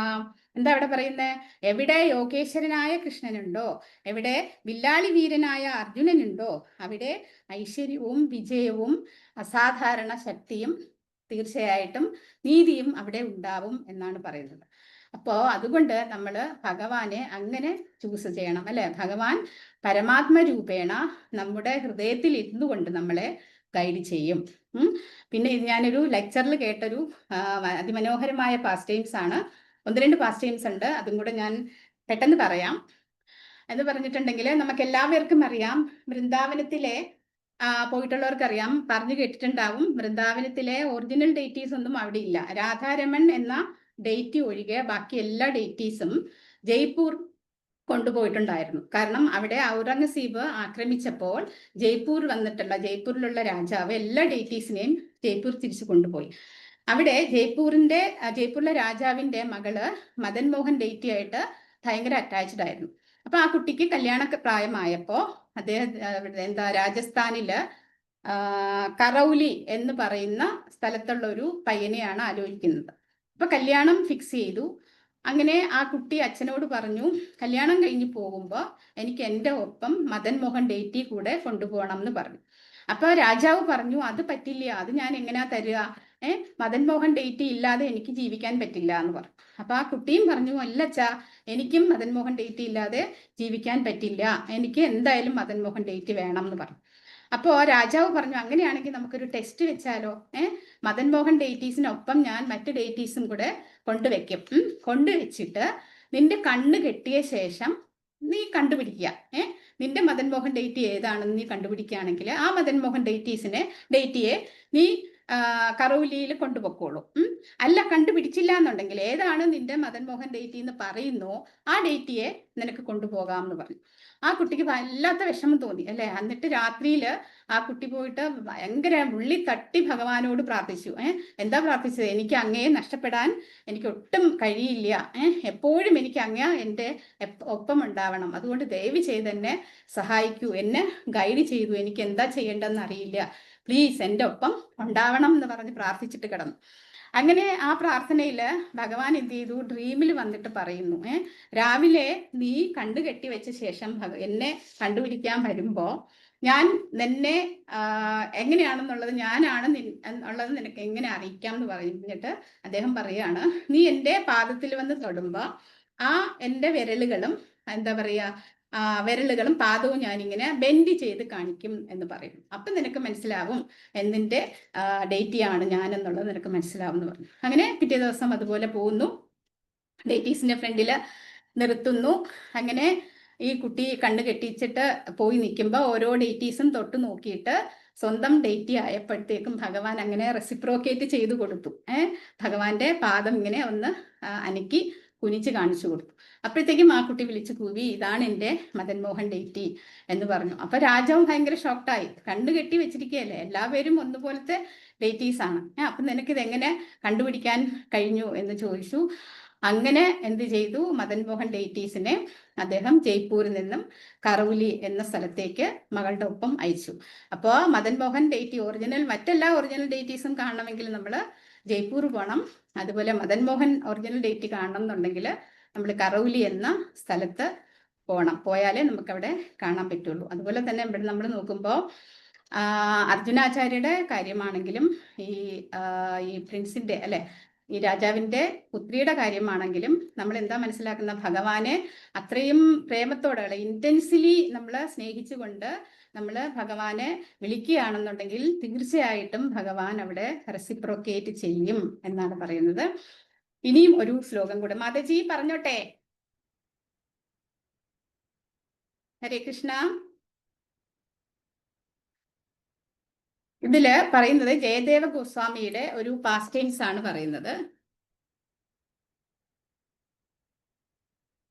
എന്താ അവിടെ പറയുന്നത്? എവിടെ യോഗേശ്വരനായ കൃഷ്ണനുണ്ടോ, എവിടെ വില്ലാളി വീരനായ അർജുനനുണ്ടോ, അവിടെ ഐശ്വര്യവും വിജയവും അസാധാരണ ശക്തിയും തീർച്ചയായിട്ടും നീതിയും അവിടെ ഉണ്ടാവും എന്നാണ് പറയുന്നത്. അപ്പോ അതുകൊണ്ട് നമ്മൾ ഭഗവാനെ അങ്ങനെ ചൂസ് ചെയ്യണം അല്ലെ. ഭഗവാൻ പരമാത്മരൂപേണ നമ്മുടെ ഹൃദയത്തിൽ ഇരുന്നു കൊണ്ട് നമ്മളെ ഗൈഡ് ചെയ്യും. പിന്നെ ഞാനൊരു ലെക്ചറിൽ കേട്ടൊരു അതിമനോഹരമായ പാസ്റ്റ് ടൈംസ് ആണ്. 1-2 പാസ്റ്റ് ടൈംസ് ഉണ്ട്, അതും കൂടെ ഞാൻ പെട്ടെന്ന് പറയാം. എന്ന് പറഞ്ഞിട്ടുണ്ടെങ്കിൽ നമുക്ക് എല്ലാവർക്കും അറിയാം, വൃന്ദാവനത്തിലെ പോയിട്ടുള്ളവർക്കറിയാം, പറഞ്ഞു കേട്ടിട്ടുണ്ടാവും, വൃന്ദാവനത്തിലെ ഒറിജിനൽ ഡേറ്റീസ് ഒന്നും അവിടെ ഇല്ല. രാധാരമൺ എന്ന ഡേറ്റി ഒഴികെ ബാക്കി എല്ലാ ഡേറ്റീസും ജയ്പൂർ കൊണ്ടുപോയിട്ടുണ്ടായിരുന്നു. കാരണം അവിടെ ഔറംഗസീബ് ആക്രമിച്ചപ്പോൾ ജയ്പൂരിലുള്ള രാജാവ് എല്ലാ ഡേറ്റീസിനെയും ജയ്പൂർ തിരിച്ചു കൊണ്ടുപോയി. അവിടെ ജയ്പൂരിലെ രാജാവിന്റെ മകള് മദൻ മോഹൻ ഡേറ്റി ആയിട്ട് ഭയങ്കര അറ്റാച്ച്ഡ് ആയിരുന്നു. അപ്പൊ ആ കുട്ടിക്ക് കല്യാണ പ്രായമായപ്പോ അദ്ദേഹം രാജസ്ഥാനില് കറൗലി എന്ന് പറയുന്ന സ്ഥലത്തുള്ള ഒരു പയ്യനെയാണ് ആലോചിക്കുന്നത്. അപ്പൊ കല്യാണം ഫിക്സ് ചെയ്തു. അങ്ങനെ ആ കുട്ടി അച്ഛനോട് പറഞ്ഞു, കല്യാണം കഴിഞ്ഞ് പോകുമ്പോൾ എനിക്ക് എൻ്റെ ഒപ്പം മദൻ മോഹൻ ഡേറ്റി കൂടെ കൊണ്ടുപോകണം എന്ന് പറഞ്ഞു. അപ്പൊ രാജാവ് പറഞ്ഞു, അത് പറ്റില്ല, അത് ഞാൻ എങ്ങനെയാ തരിക, മദൻ മോഹൻ ഡേറ്റി ഇല്ലാതെ എനിക്ക് ജീവിക്കാൻ പറ്റില്ല എന്ന് പറഞ്ഞു. അപ്പൊ ആ കുട്ടിയും പറഞ്ഞു, അല്ലച്ചാ, എനിക്കും മദൻ മോഹൻ ഡേറ്റി ഇല്ലാതെ ജീവിക്കാൻ പറ്റില്ല, എനിക്ക് എന്തായാലും മദൻ മോഹൻ ഡേറ്റി വേണം എന്ന് പറഞ്ഞു. അപ്പോൾ രാജാവ് പറഞ്ഞു, അങ്ങനെയാണെങ്കിൽ നമുക്കൊരു ടെസ്റ്റ് വെച്ചാലോ, മദൻ മോഹൻ ഡേറ്റീസിനൊപ്പം ഞാൻ മറ്റു ഡേറ്റീസും കൂടെ കൊണ്ടുവയ്ക്കും. കൊണ്ടുവച്ചിട്ട് നിന്റെ കണ്ണ് കെട്ടിയ ശേഷം നീ കണ്ടുപിടിക്കുക, നിന്റെ മദൻ മോഹൻ ഡേറ്റി ഏതാണെന്ന് നീ കണ്ടുപിടിക്കുകയാണെങ്കിൽ ആ മദൻ മോഹൻ ഡേറ്റിയെ നീ കറൗലിയിൽ കൊണ്ടുപോയിക്കോളൂ. അല്ല, കണ്ടുപിടിച്ചില്ല എന്നുണ്ടെങ്കിൽ ഏതാണ് നിന്റെ മദൻ മോഹൻ ഡേറ്റി എന്ന് പറയുന്നോ ആ ഡേറ്റിയെ നിനക്ക് കൊണ്ടുപോകാം എന്ന് പറഞ്ഞു. ആ കുട്ടിക്ക് വല്ലാത്ത വിഷമം തോന്നി അല്ലെ. എന്നിട്ട് രാത്രിയിൽ ആ കുട്ടി പോയിട്ട് ഭയങ്കര ഉള്ളി തട്ടി ഭഗവാനോട് പ്രാർത്ഥിച്ചു. എന്താ പ്രാർത്ഥിച്ചത്? എനിക്ക് അങ്ങയെ നഷ്ടപ്പെടാൻ എനിക്ക് ഒട്ടും കഴിയില്ല, എപ്പോഴും എനിക്ക് അങ്ങ എൻ്റെ ഒപ്പം ഉണ്ടാവണം, അതുകൊണ്ട് ദയവ് ചെയ്ത് എന്നെ സഹായിക്കൂ, എന്നെ ഗൈഡ് ചെയ്തു, എനിക്ക് എന്താ ചെയ്യേണ്ടതെന്ന് അറിയില്ല, പ്ലീസ് എൻ്റെ ഒപ്പം ഉണ്ടാവണം എന്ന് പറഞ്ഞ് പ്രാർത്ഥിച്ചിട്ട് കിടന്നു. അങ്ങനെ ആ പ്രാർത്ഥനയിൽ ഭഗവാൻ എന്ത് ചെയ്തു? ഡ്രീമിൽ വന്നിട്ട് പറയുന്നു, രാവിലെ നീ കണ്ടു കെട്ടി വെച്ച ശേഷം എന്നെ കണ്ടുപിടിക്കാൻ വരുമ്പോ ഞാൻ നിന്നെ എങ്ങനെയാണെന്നുള്ളത്, ഞാനാണ് ഉള്ളത് നിനക്ക് എങ്ങനെ അറിയിക്കാം എന്ന് പറഞ്ഞിട്ട് അദ്ദേഹം പറയാണ്, നീ എൻ്റെ പാദത്തിൽ വന്ന് തൊടുമ്പോ ആ എൻ്റെ വിരലുകളും എന്താ പറയാ വിരലുകളും പാദവും ഞാനിങ്ങനെ ബെൻഡ് ചെയ്ത് കാണിക്കും എന്ന് പറയും. അപ്പം നിനക്ക് മനസ്സിലാവും എന്തിൻ്റെ ഡേറ്റിയാണ് ഞാൻ എന്നുള്ളത് നിനക്ക് മനസ്സിലാവും എന്ന് പറഞ്ഞു. അങ്ങനെ പിറ്റേ ദിവസം അതുപോലെ പോകുന്നു, ഡേറ്റീസിന്റെ ഫ്രണ്ടിൽ നിർത്തുന്നു. അങ്ങനെ ഈ കുട്ടി കണ്ണ് കെട്ടിച്ചിട്ട് പോയി നിൽക്കുമ്പോൾ ഓരോ ഡേറ്റീസും തൊട്ട് നോക്കിയിട്ട് സ്വന്തം ഡേറ്റി ആയപ്പോഴത്തേക്കും ഭഗവാൻ അങ്ങനെ റെസിപ്രോക്കേറ്റ് ചെയ്തു കൊടുത്തു. ഭഗവാന്റെ പാദം ഇങ്ങനെ ഒന്ന് അനക്കി കുനിച്ച് കാണിച്ചു കൊടുത്തു. അപ്പോഴത്തേക്കും ആ കുട്ടി വിളിച്ചു കൂവി, ഇതാണ് എൻ്റെ മദൻ മോഹൻ ഡേറ്റി എന്ന് പറഞ്ഞു. അപ്പൊ രാജാവും ഭയങ്കര ഷോക്ക്ഡായി, കണ്ണു കെട്ടി വെച്ചിരിക്കുകയല്ലേ, എല്ലാവരും ഒന്നുപോലത്തെ ഡേറ്റീസ് ആണ്, അപ്പൊ നിനക്കിത് എങ്ങനെ കണ്ടുപിടിക്കാൻ കഴിഞ്ഞു എന്ന് ചോദിച്ചു. അങ്ങനെ എന്ത് ചെയ്തു? മദൻ മോഹൻ ഡേറ്റീസിനെ അദ്ദേഹം ജയ്പൂരിൽ നിന്നും കറൗലി എന്ന സ്ഥലത്തേക്ക് മകളുടെ ഒപ്പം അയച്ചു. അപ്പോൾ മദൻ മോഹൻ ഡേറ്റി മറ്റെല്ലാ ഒറിജിനൽ ഡേറ്റീസും കാണണമെങ്കിൽ നമ്മൾ ജയ്പൂർ പോകണം. അതുപോലെ മദൻ മോഹൻ ഒറിജിനൽ ഡേറ്റി കാണണം എന്നുണ്ടെങ്കിൽ നമ്മൾ കറൗലി എന്ന സ്ഥലത്ത് പോയാലേ നമുക്കവിടെ കാണാൻ പറ്റുള്ളൂ. അതുപോലെ തന്നെ ഇവിടെ നമ്മൾ നോക്കുമ്പോൾ അർജുനാചാര്യയുടെ കാര്യമാണെങ്കിലും ഈ പ്രിൻസിന്റെ അല്ലെ, ഈ രാജാവിന്റെ പുത്രിയുടെ കാര്യമാണെങ്കിലും നമ്മൾ എന്താ മനസ്സിലാക്കുന്ന, ഭഗവാനെ അത്രയും പ്രേമത്തോടെ ഇന്റൻസിലി നമ്മൾ സ്നേഹിച്ചുകൊണ്ട് നമ്മൾ ഭഗവാനെ വിളിക്കുകയാണെന്നുണ്ടെങ്കിൽ തീർച്ചയായിട്ടും ഭഗവാൻ അവിടെ റെസിപ്രോക്കേറ്റ് ചെയ്യും എന്നാണ് പറയുന്നത്. ഇനിയും ഒരു ശ്ലോകം കൂടെ മാതാജി പറഞ്ഞോട്ടെ. ഹരേ കൃഷ്ണ. ഇതില് പറയുന്നത് ജയദേവ ഗോസ്വാമിയുടെ ഒരു പാസ്റ്റൈൻസ് ആണ് പറയുന്നത്.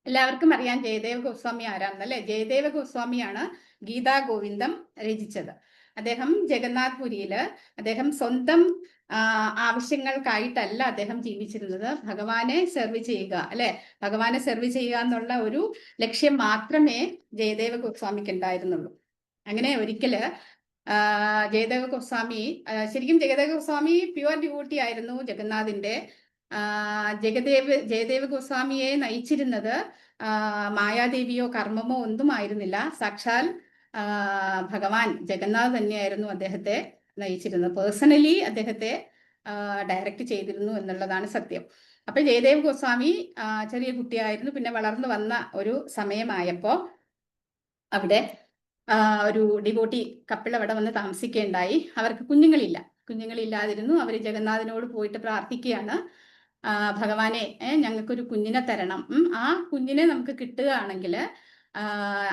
എല്ലാവർക്കും അറിയാം ജയദേവ ഗോസ്വാമി ആരാണെന്നല്ലേ. ജയദേവ ഗോസ്വാമിയാണ് ഗീതാ ഗോവിന്ദം രചിച്ചത്. അദ്ദേഹം ജഗന്നാഥ്പുരിയില് അദ്ദേഹം സ്വന്തം ആവശ്യങ്ങൾക്കായിട്ടല്ല അദ്ദേഹം ജീവിച്ചിരുന്നത്, ഭഗവാനെ സെർവ് ചെയ്യുക അല്ലെ, ഭഗവാനെ സെർവ് ചെയ്യുക എന്നുള്ള ഒരു ലക്ഷ്യം മാത്രമേ ജയദേവ ഗോസ്വാമിക്ക് ഉണ്ടായിരുന്നുള്ളൂ. അങ്ങനെ ഒരിക്കല് ജയദേവ ഗോസ്വാമി ശരിക്കും ജയദേവ ഗോസ്വാമി പ്യുവർ ഡിവോട്ടി ആയിരുന്നു ജഗന്നാഥിന്റെ. ജയദേവ് ഗോസ്വാമിയെ നയിച്ചിരുന്നത് മായാദേവിയോ കർമ്മമോ ഒന്നും ആയിരുന്നില്ല. സാക്ഷാൽ ഭഗവാൻ ജഗന്നാഥ് തന്നെയായിരുന്നു അദ്ദേഹത്തെ നയിച്ചിരുന്നത്. പേഴ്സണലി അദ്ദേഹത്തെ ഡയറക്റ്റ് ചെയ്തിരുന്നു എന്നുള്ളതാണ് സത്യം. അപ്പൊ ജയദേവ് ഗോസ്വാമി ചെറിയ കുട്ടിയായിരുന്നു. പിന്നെ വളർന്നു വന്ന ഒരു സമയമായപ്പോ അവിടെ ഒരു ഡിവോട്ടി കപ്പിൾ അവിടെ വന്ന് താമസിക്കുകയുണ്ടായി. അവർക്ക് കുഞ്ഞുങ്ങളില്ലാതിരുന്നു. അവർ ജഗന്നാഥിനോട് പോയിട്ട് പ്രാർത്ഥിക്കുകയാണ്, ഭഗവാനെ ഞങ്ങൾക്കൊരു കുഞ്ഞിനെ തരണം. ആ കുഞ്ഞിനെ നമുക്ക് കിട്ടുകയാണെങ്കിൽ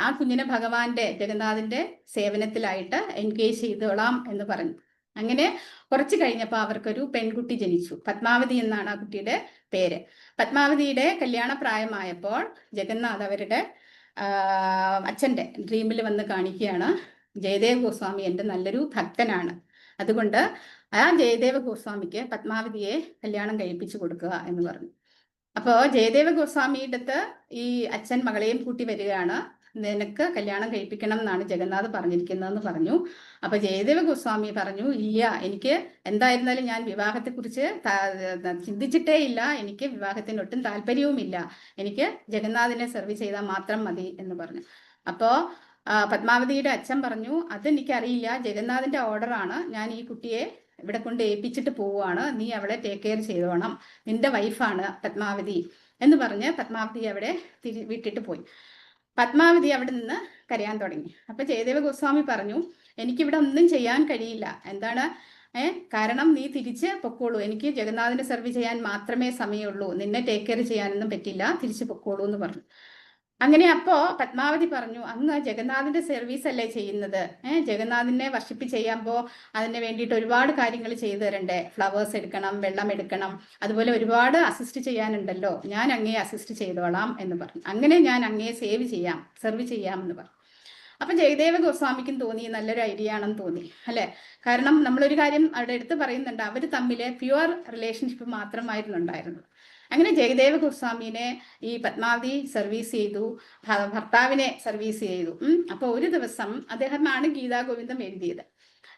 ആ കുഞ്ഞിനെ ജഗന്നാഥിന്റെ സേവനത്തിലായിട്ട് എൻഗേജ് ചെയ്തോളാം എന്ന് പറഞ്ഞു. അങ്ങനെ കുറച്ച് കഴിഞ്ഞപ്പോൾ അവർക്കൊരു പെൺകുട്ടി ജനിച്ചു. പത്മാവതി എന്നാണ് ആ കുട്ടിയുടെ പേര്. പത്മാവതിയുടെ കല്യാണ പ്രായമായപ്പോൾ ജഗന്നാഥ് അവരുടെ അച്ഛൻ്റെ ഡ്രീമിൽ വന്ന് കാണിക്കുകയാണ്, ജയദേവ് ഗോസ്വാമി എൻ്റെ നല്ലൊരു ഭക്തനാണ്, അതുകൊണ്ട് ആ ജയദേവ ഗോസ്വാമിക്ക് പത്മാവതിയെ കല്യാണം കഴിപ്പിച്ചു കൊടുക്കുക എന്ന് പറഞ്ഞു. അപ്പോൾ ജയദേവ ഗോസ്വാമിയുടെ അടുത്ത് ഈ അച്ഛൻ മകളെയും കൂട്ടി വരികയാണ്, നിനക്ക് കല്യാണം കഴിപ്പിക്കണം എന്നാണ് ജഗന്നാഥ് പറഞ്ഞിരിക്കുന്നതെന്ന് പറഞ്ഞു. അപ്പൊ ജയദേവ ഗോസ്വാമി പറഞ്ഞു, ഇല്ല, എനിക്ക് എന്തായിരുന്നാലും ഞാൻ വിവാഹത്തെക്കുറിച്ച് ചിന്തിച്ചിട്ടേ ഇല്ല, എനിക്ക് വിവാഹത്തിന് ഒട്ടും താല്പര്യവുമില്ല, എനിക്ക് ജഗന്നാഥിനെ സെർവ് ചെയ്താൽ മാത്രം മതി എന്ന് പറഞ്ഞു. അപ്പോ പത്മാവതിയുടെ അച്ഛൻ പറഞ്ഞു, അതെനിക്കറിയില്ല, ജഗന്നാഥിന്റെ ഓർഡറാണ്, ഞാൻ ഈ കുട്ടിയെ ഇവിടെ കൊണ്ട് ഏൽപ്പിച്ചിട്ട് പോവുകയാണ്, നീ അവളെ ടേക്ക് കെയർ ചെയ്തോണം, നിന്റെ വൈഫാണ് പത്മാവതി എന്ന് പറഞ്ഞ് പത്മാവതി അവിടെ വിട്ടിട്ട് പോയി. പത്മാവതി അവിടെ നിന്ന് കരയാൻ തുടങ്ങി. അപ്പൊ ജയദേവ ഗോസ്വാമി പറഞ്ഞു, എനിക്കിവിടെ ഒന്നും ചെയ്യാൻ കഴിയില്ല, എന്താണ് കാരണം നീ തിരിച്ച് പൊക്കോളൂ, എനിക്ക് ജഗന്നാഥിനെ സെർവ് ചെയ്യാൻ മാത്രമേ സമയമുള്ളൂ, നിന്നെ ടേക്ക് കെയർ ചെയ്യാനൊന്നും പറ്റില്ല, തിരിച്ചു പൊക്കോളൂ എന്ന് പറഞ്ഞു. അങ്ങനെ അപ്പോ പത്മാവതി പറഞ്ഞു, അങ്ങ് ജഗന്നാഥിന്റെ സർവീസ് അല്ലേ ചെയ്യുന്നത്, ജഗന്നാഥിനെ വർഷിപ്പ് ചെയ്യുമ്പോൾ അതിന് വേണ്ടിയിട്ട് ഒരുപാട് കാര്യങ്ങൾ ചെയ്തു തരണ്ടേ, ഫ്ലവേഴ്സ് എടുക്കണം, വെള്ളം എടുക്കണം, അതുപോലെ ഒരുപാട് അസിസ്റ്റ് ചെയ്യാനുണ്ടല്ലോ, ഞാൻ അങ്ങയെ അസിസ്റ്റ് ചെയ്തോളാം എന്ന് പറഞ്ഞു. അങ്ങനെ ഞാൻ അങ്ങയെ സെർവ് ചെയ്യാം എന്ന് പറഞ്ഞു. അപ്പൊ ജയദേവ ഗോസ്വാമിക്കും തോന്നി നല്ലൊരു ഐഡിയ ആണെന്ന് തോന്നി, അല്ലെ? കാരണം നമ്മളൊരു കാര്യം അവിടെ എടുത്ത് പറയുന്നുണ്ട്, അവർ തമ്മിൽ പ്യുവർ റിലേഷൻഷിപ്പ് മാത്രമായിരുന്നു ഉണ്ടായിരുന്നത്. അങ്ങനെ ജയദേവ ഗോസ്വാമിനെ ഈ പത്മാവതി സർവീസ് ചെയ്തു, ഭർത്താവിനെ സർവീസ് ചെയ്തു. അപ്പൊ ഒരു ദിവസം അദ്ദേഹമാണ് ഗീതാഗോവിന്ദം എഴുതിയത്.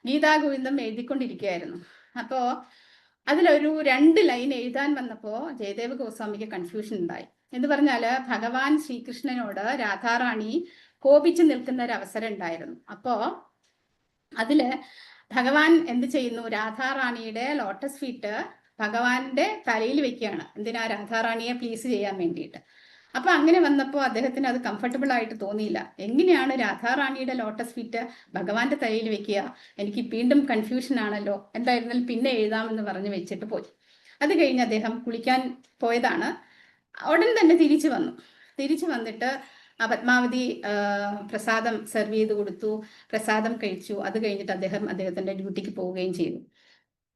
ഗീതാഗോവിന്ദം എഴുതിക്കൊണ്ടിരിക്കുകയായിരുന്നു. അപ്പോ അതിലൊരു 2 ലൈൻ എഴുതാൻ വന്നപ്പോ ജയദേവ ഗോസ്വാമിക്ക് കൺഫ്യൂഷൻ ഉണ്ടായി. എന്ന് പറഞ്ഞാല് ഭഗവാൻ ശ്രീകൃഷ്ണനോട് രാധാറാണി കോപിച്ചു നിൽക്കുന്ന ഒരു അവസരം ഉണ്ടായിരുന്നു. അപ്പോ അതില് ഭഗവാൻ എന്ത് ചെയ്യുന്നു, രാധാറാണിയുടെ ലോട്ടസ് ഫീറ്റ് ഭഗവാന്റെ തലയിൽ വെക്കുകയാണ്. എന്തിനാ? രാധാറാണിയെ പ്ലീസ് ചെയ്യാൻ വേണ്ടിയിട്ട്. അപ്പൊ അങ്ങനെ വന്നപ്പോൾ അദ്ദേഹത്തിന് അത് കംഫർട്ടബിൾ ആയിട്ട് തോന്നിയില്ല. എങ്ങനെയാണ് രാധാറാണിയുടെ ലോട്ടസ് ഫീറ്റ് ഭഗവാന്റെ തലയിൽ വെക്കുക? എനിക്ക് വീണ്ടും കൺഫ്യൂഷൻ ആണല്ലോ, എന്തായിരുന്നാലും പിന്നെ എഴുതാമെന്ന് പറഞ്ഞ് വെച്ചിട്ട് പോയി. അത് കഴിഞ്ഞ് അദ്ദേഹം കുളിക്കാൻ പോയതാണ്. ഉടൻ തന്നെ തിരിച്ചു വന്നിട്ട് പത്മാവതി പ്രസാദം സെർവ് ചെയ്ത് കൊടുത്തു, പ്രസാദം കഴിച്ചു. അത് കഴിഞ്ഞിട്ട് അദ്ദേഹത്തിന്റെ ഡ്യൂട്ടിക്ക് പോവുകയും ചെയ്തു.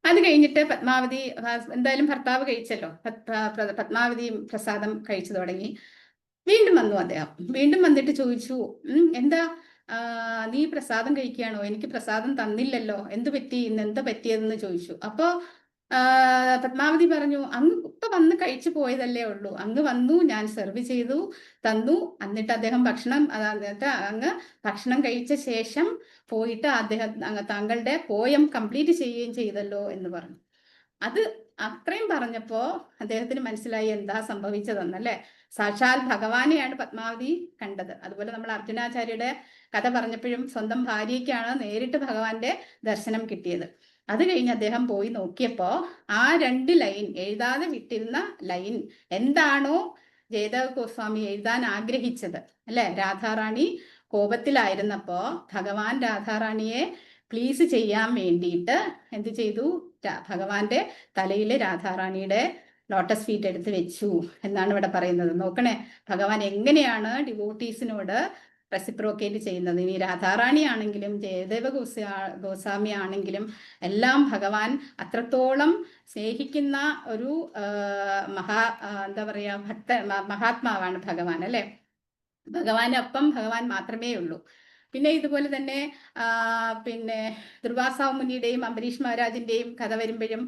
അത് കഴിഞ്ഞിട്ട് പത്മാവതി എന്തായാലും ഭർത്താവ് കഴിച്ചല്ലോ, പത്മാവതി പ്രസാദം കഴിച്ചു തുടങ്ങി. വീണ്ടും വന്നു അദ്ദേഹം. വീണ്ടും വന്നിട്ട് ചോദിച്ചു, എന്താ നീ പ്രസാദം കഴിക്കുകയാണോ? എനിക്ക് പ്രസാദം തന്നില്ലല്ലോ, എന്ത് പറ്റി, ഇന്ന് എന്താ പറ്റിയതെന്ന് ചോദിച്ചു. അപ്പോ പത്മാവതി പറഞ്ഞു, അങ്ങ് ഇപ്പൊ വന്ന് കഴിച്ചു പോയതല്ലേ ഉള്ളൂ, അങ്ങ് വന്നു, ഞാൻ സെർവ് ചെയ്തു തന്നു, എന്നിട്ട് അദ്ദേഹം അങ്ങ് ഭക്ഷണം കഴിച്ച ശേഷം പോയിട്ട് താങ്കളുടെ പോയം കംപ്ലീറ്റ് ചെയ്യുകയും ചെയ്തല്ലോ എന്ന് പറഞ്ഞു. അത് അത്രയും പറഞ്ഞപ്പോ അദ്ദേഹത്തിന് മനസ്സിലായി എന്താ സംഭവിച്ചതെന്നല്ലേ. സാക്ഷാൽ ഭഗവാനെയാണ് പത്മാവതി കണ്ടത്. അതുപോലെ നമ്മൾ അർജുനാചാര്യയുടെ കഥ പറഞ്ഞപ്പോഴും സ്വന്തം ഭാര്യയ്ക്കാണ് നേരിട്ട് ഭഗവാന്റെ ദർശനം കിട്ടിയത്. അത് കഴിഞ്ഞ് അദ്ദേഹം പോയി നോക്കിയപ്പോ ആ 2 ലൈൻ എഴുതാതെ വിട്ടിരുന്ന ലൈൻ എന്താണോ ജയദേവ ഗോസ്വാമി എഴുതാൻ ആഗ്രഹിച്ചത്, അല്ലെ? രാധാറാണി കോപത്തിലായിരുന്നപ്പോ ഭഗവാൻ രാധാറാണിയെ പ്ലീസ് ചെയ്യാൻ വേണ്ടിയിട്ട് എന്ത് ചെയ്തു? ഭഗവാന്റെ തലയിൽ രാധാറാണിയുടെ ലോട്ടസ് ഫീറ്റ് എടുത്ത് വെച്ചു എന്നാണ് ഇവിടെ പറയുന്നത്. നോക്കണേ, ഭഗവാൻ എങ്ങനെയാണ് ഡിവോട്ടീസിനോട് റെസിപ്രോക്കേറ്റ് ചെയ്യുന്നത്. ഇനി രാധാറാണി ആണെങ്കിലും ജയദേവ ഗോസ്വാമി ആണെങ്കിലും എല്ലാം ഭഗവാൻ അത്രത്തോളം സ്നേഹിക്കുന്ന ഒരു എന്താ പറയാ, മഹാത്മാവാണ് ഭഗവാൻ, അല്ലെ? ഭഗവാനൊപ്പം ഭഗവാൻ മാത്രമേ ഉള്ളൂ. പിന്നെ ഇതുപോലെ തന്നെ പിന്നെ ദുർവാസാവ് മുനിയുടെയും അംബരീഷ് മഹാരാജിന്റെയും കഥ വരുമ്പോഴും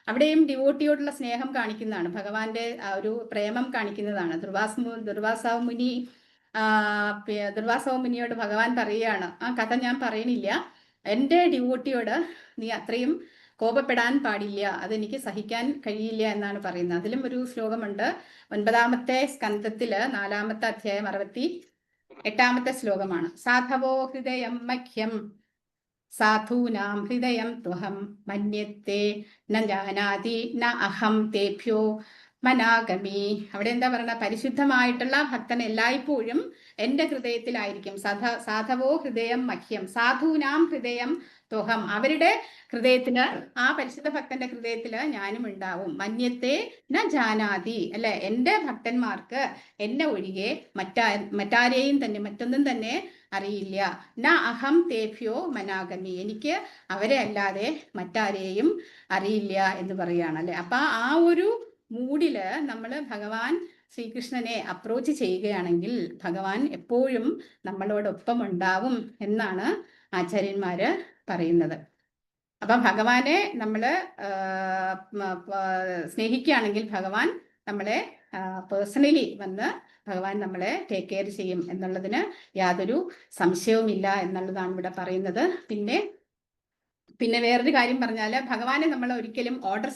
അവിടെയും ഡിവോട്ടിയോടുള്ള സ്നേഹം കാണിക്കുന്നതാണ്, ഭഗവാന്റെ ഒരു പ്രേമം കാണിക്കുന്നതാണ്. ദുർവാസാവ് മുനിയോട് ഭഗവാൻ പറയുകയാണ്, ആ കഥ ഞാൻ പറയണില്ല, എൻ്റെ ഡിവോട്ടിയോട് നീ അത്രയും കോപപ്പെടാൻ പാടില്ല, അതെനിക്ക് സഹിക്കാൻ കഴിയില്ല എന്നാണ് പറയുന്നത്. അതിലും ഒരു ശ്ലോകമുണ്ട്, 9-ാമത്തെ സ്കന്ധത്തില് 4-ാമത്തെ അധ്യായം 68-ാമത്തെ ശ്ലോകമാണ്. സാധവോ ഹൃദയം മഹ്യം സാധൂനാം ഹൃദയം ത്വഹം മന്യത്തെ ന ജാനാതി ന അഹം തേഭ്യോ മനാഗമി. അവിടെ എന്താ പറയുക, പരിശുദ്ധമായിട്ടുള്ള ഭക്തൻ എല്ലായ്പ്പോഴും എന്റെ ഹൃദയത്തിലായിരിക്കും. സാധവോ ഹൃദയം മഹ്യം സാധൂനാം ഹൃദയം ത്വഹം, അവരുടെ ഹൃദയത്തില്, ആ പരിശുദ്ധ ഭക്തന്റെ ഹൃദയത്തില് ഞാനും ഉണ്ടാവും. മന്യത്തെ ന ജാനാതി, അല്ലെ, എന്റെ ഭക്തന്മാർക്ക് എന്നെ ഒഴികെ മറ്റാരെയും തന്നെ, മറ്റൊന്നും തന്നെ അറിയില്ല. ന അഹം തേഭ്യോ മനാഗമി, എനിക്ക് അവരെ അല്ലാതെ മറ്റാരെയും അറിയില്ല എന്ന് പറയാണ്, അല്ലെ. അപ്പൊ ആ ഒരു മൂഡില് നമ്മൾ ഭഗവാൻ ശ്രീകൃഷ്ണനെ അപ്രോച്ച് ചെയ്യുകയാണെങ്കിൽ ഭഗവാൻ എപ്പോഴും നമ്മളോടൊപ്പം ഉണ്ടാവും എന്നാണ് ആചാര്യന്മാര് പറയുന്നത്. അപ്പൊ ഭഗവാനെ നമ്മള് സ്നേഹിക്കുകയാണെങ്കിൽ ഭഗവാൻ നമ്മളെ പേഴ്സണലി വന്ന് ഭഗവാൻ നമ്മളെ ടേക്ക് കെയർ ചെയ്യും എന്നുള്ളതിന് യാതൊരു സംശയവുമില്ല എന്നുള്ളതാണ് ഇവിടെ പറയുന്നത്. പിന്നെ വേറൊരു കാര്യം പറഞ്ഞാല്, ഭഗവാനെ നമ്മൾ ഒരിക്കലും ഓർഡർ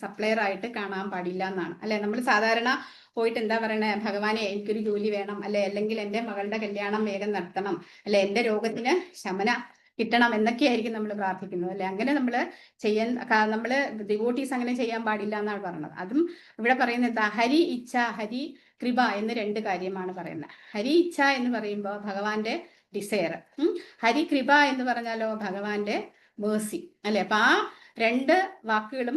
സപ്ലയർ ആയിട്ട് കാണാൻ പാടില്ല എന്നാണ്, അല്ലെ. നമ്മൾ സാധാരണ പോയിട്ട് എന്താ പറയണേ, ഭഗവാനെ എനിക്കൊരു ജോലി വേണം, അല്ലെ, അല്ലെങ്കിൽ എൻ്റെ മകളുടെ കല്യാണം വേഗം നടത്തണം, അല്ലെ, എൻ്റെ രോഗത്തിന് ശമന കിട്ടണം എന്നൊക്കെയായിരിക്കും നമ്മൾ പ്രാർത്ഥിക്കുന്നത്, അല്ലെ. അങ്ങനെ നമ്മള് ഡിവോട്ടീസ് അങ്ങനെ ചെയ്യാൻ പാടില്ല എന്നാണ് പറയുന്നത്. അതും ഇവിടെ പറയുന്നത് എന്താ, ഹരി ഇച്ഛ ഹരി കൃപ എന്ന് 2 കാര്യമാണ് പറയുന്നത്. ഹരി ഇച്ഛ എന്ന് പറയുമ്പോൾ ഭഗവാന്റെ ഡിസയർ, ഹരി കൃപ എന്ന് പറഞ്ഞാലോ ഭഗവാന്റെ മേഴ്സി, അല്ലെ. അപ്പൊ ആ 2 വാക്കുകളും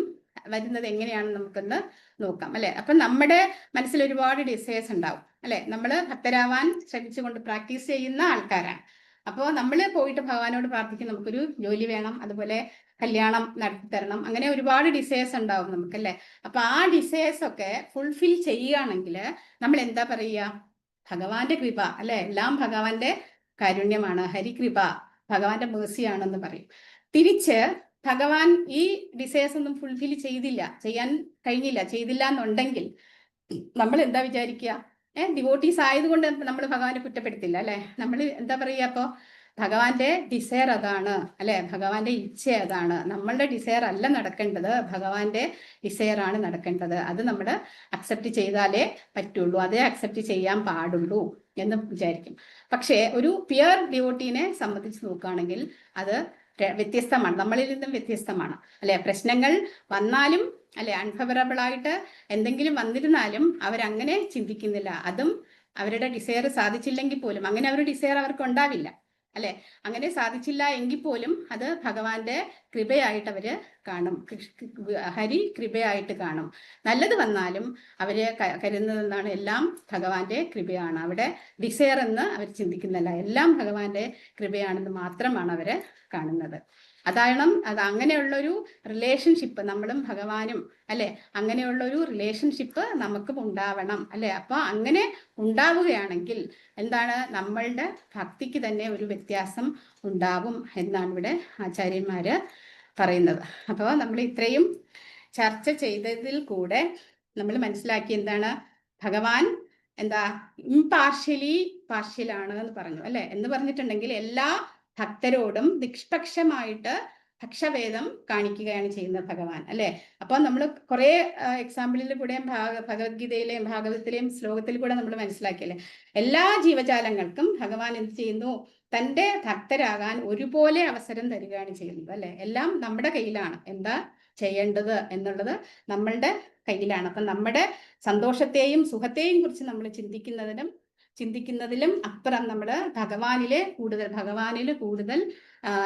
വരുന്നത് എങ്ങനെയാണെന്ന് നമുക്കൊന്ന് നോക്കാം, അല്ലെ. അപ്പൊ നമ്മുടെ മനസ്സിൽ ഒരുപാട് ഡിസയേഴ്സ് ഉണ്ടാവും, അല്ലെ. നമ്മൾ ഭക്തരാവാൻ ശ്രമിച്ചുകൊണ്ട് പ്രാക്ടീസ് ചെയ്യുന്ന ആൾക്കാരാണ്. അപ്പോൾ നമ്മൾ പോയിട്ട് ഭഗവാനോട് പ്രാർത്ഥിക്കും, നമുക്കൊരു ജോലി വേണം, അതുപോലെ കല്യാണം നടത്തി തരണം, അങ്ങനെ ഒരുപാട് ഡിസയേഴ്സ് ഉണ്ടാവും നമുക്ക്, അല്ലെ. അപ്പൊ ആ ഡിസയേഴ്സ് ഒക്കെ ഫുൾഫിൽ ചെയ്യുകയാണെങ്കിൽ നമ്മൾ എന്താ പറയുക, ഭഗവാന്റെ കൃപ, അല്ലെ, എല്ലാം ഭഗവാന്റെ കാരുണ്യമാണ്, ഹരികൃപ, ഭഗവാന്റെ മേഴ്സിയാണെന്ന് പറയും. തിരിച്ച് ഭഗവാൻ ഈ ഡിസയേഴ്സ് ഒന്നും ഫുൾഫിൽ ചെയ്തില്ല എന്നുണ്ടെങ്കിൽ നമ്മൾ എന്താ വിചാരിക്കുക, ഡിവോട്ടീസ് ആയതുകൊണ്ട് നമ്മൾ ഭഗവാനെ കുറ്റപ്പെടുത്തില്ല, അല്ലെ. നമ്മൾ എന്താ പറയുക, അപ്പോ ഭഗവാന്റെ ഡിസയർ അതാണ്, അല്ലെ, ഭഗവാന്റെ ഇച്ഛ അതാണ്. നമ്മളുടെ ഡിസയർ അല്ല നടക്കേണ്ടത്, ഭഗവാന്റെ ഡിസയർ ആണ് നടക്കേണ്ടത്. അത് നമ്മൾ അക്സെപ്റ്റ് ചെയ്താലേ പറ്റുള്ളൂ, അതേ അക്സെപ്റ്റ് ചെയ്യാൻ പാടുള്ളൂ എന്ന് വിചാരിക്കും. പക്ഷേ ഒരു പിയർ ഡിവോട്ടീനെ സംബന്ധിച്ച് നോക്കുകയാണെങ്കിൽ അത് വ്യത്യസ്തമാണ്, നമ്മളിൽ നിന്നും വ്യത്യസ്തമാണ്, അല്ലെ. പ്രശ്നങ്ങൾ വന്നാലും, അല്ലെ, അൺഫേവറബിൾ ആയിട്ട് എന്തെങ്കിലും വന്നിരുന്നാലും അവരങ്ങനെ ചിന്തിക്കുന്നില്ല. അതും അവരുടെ ഡിസയർ സാധിച്ചില്ലെങ്കിൽ പോലും, അങ്ങനെ ഒരു ഡിസയർ അവർക്ക് ഉണ്ടാവില്ല, അല്ലെ. അങ്ങനെ സാധിച്ചില്ല എങ്കിൽ പോലും അത് ഭഗവാന്റെ കൃപയായിട്ട് അവര് കാണും, ഹരി കൃപയായിട്ട് കാണും. നല്ലത് വന്നാലും അവര് കരുതുന്നത് എന്താണ്, എല്ലാം ഭഗവാന്റെ കൃപയാണ്, അവിടെ ഡിസയർ എന്ന് അവർ ചിന്തിക്കുന്നില്ല, എല്ലാം ഭഗവാന്റെ കൃപയാണെന്ന് മാത്രമാണ് അവര് കാണുന്നത്. അത് അങ്ങനെയുള്ളൊരു റിലേഷൻഷിപ്പ് നമ്മളും ഭഗവാനും, അല്ലെ, അങ്ങനെയുള്ളൊരു റിലേഷൻഷിപ്പ് നമുക്കും ഉണ്ടാവണം, അല്ലെ. അപ്പൊ അങ്ങനെ ഉണ്ടാവുകയാണെങ്കിൽ എന്താണ്, നമ്മളുടെ ഭക്തിക്ക് തന്നെ ഒരു വ്യത്യാസം ഉണ്ടാവും എന്നാണ് ഇവിടെ ആചാര്യന്മാര് പറയുന്നത്. അപ്പോൾ നമ്മൾ ഇത്രയും ചർച്ച ചെയ്തതിൽ കൂടെ നമ്മൾ മനസ്സിലാക്കി എന്താണ്, ഭഗവാൻ എന്താ പാർഷ്യലാണ് എന്ന് പറഞ്ഞു, അല്ലെ. എന്ന് പറഞ്ഞിട്ടുണ്ടെങ്കിൽ എല്ലാ ഭക്തരോടും നിഷ്പക്ഷമായിട്ട് പക്ഷഭേദം കാണിക്കുകയാണ് ചെയ്യുന്നത് ഭഗവാൻ, അല്ലെ. അപ്പൊ നമ്മൾ കുറെ എക്സാമ്പിളിൽ കൂടെ ഭഗവത്ഗീതയിലെയും ഭാഗവതത്തിലെയും ശ്ലോകത്തിൽ കൂടെ നമ്മൾ മനസ്സിലാക്കിയല്ലേ, എല്ലാ ജീവജാലങ്ങൾക്കും ഭഗവാൻ എന്ത് ചെയ്യുന്നു, തൻ്റെ ഭക്തരാകാൻ ഒരുപോലെ അവസരം തരികയാണ് ചെയ്യുന്നത്, അല്ലെ. എല്ലാം നമ്മുടെ കയ്യിലാണ്, എന്താ ചെയ്യേണ്ടത് എന്നുള്ളത് നമ്മളുടെ കയ്യിലാണ്. അപ്പൊ നമ്മുടെ സന്തോഷത്തെയും സുഖത്തെയും കുറിച്ച് നമ്മൾ ചിന്തിക്കുന്നതിലും അപ്പുറം നമ്മൾ ഭഗവാനിൽ കൂടുതൽ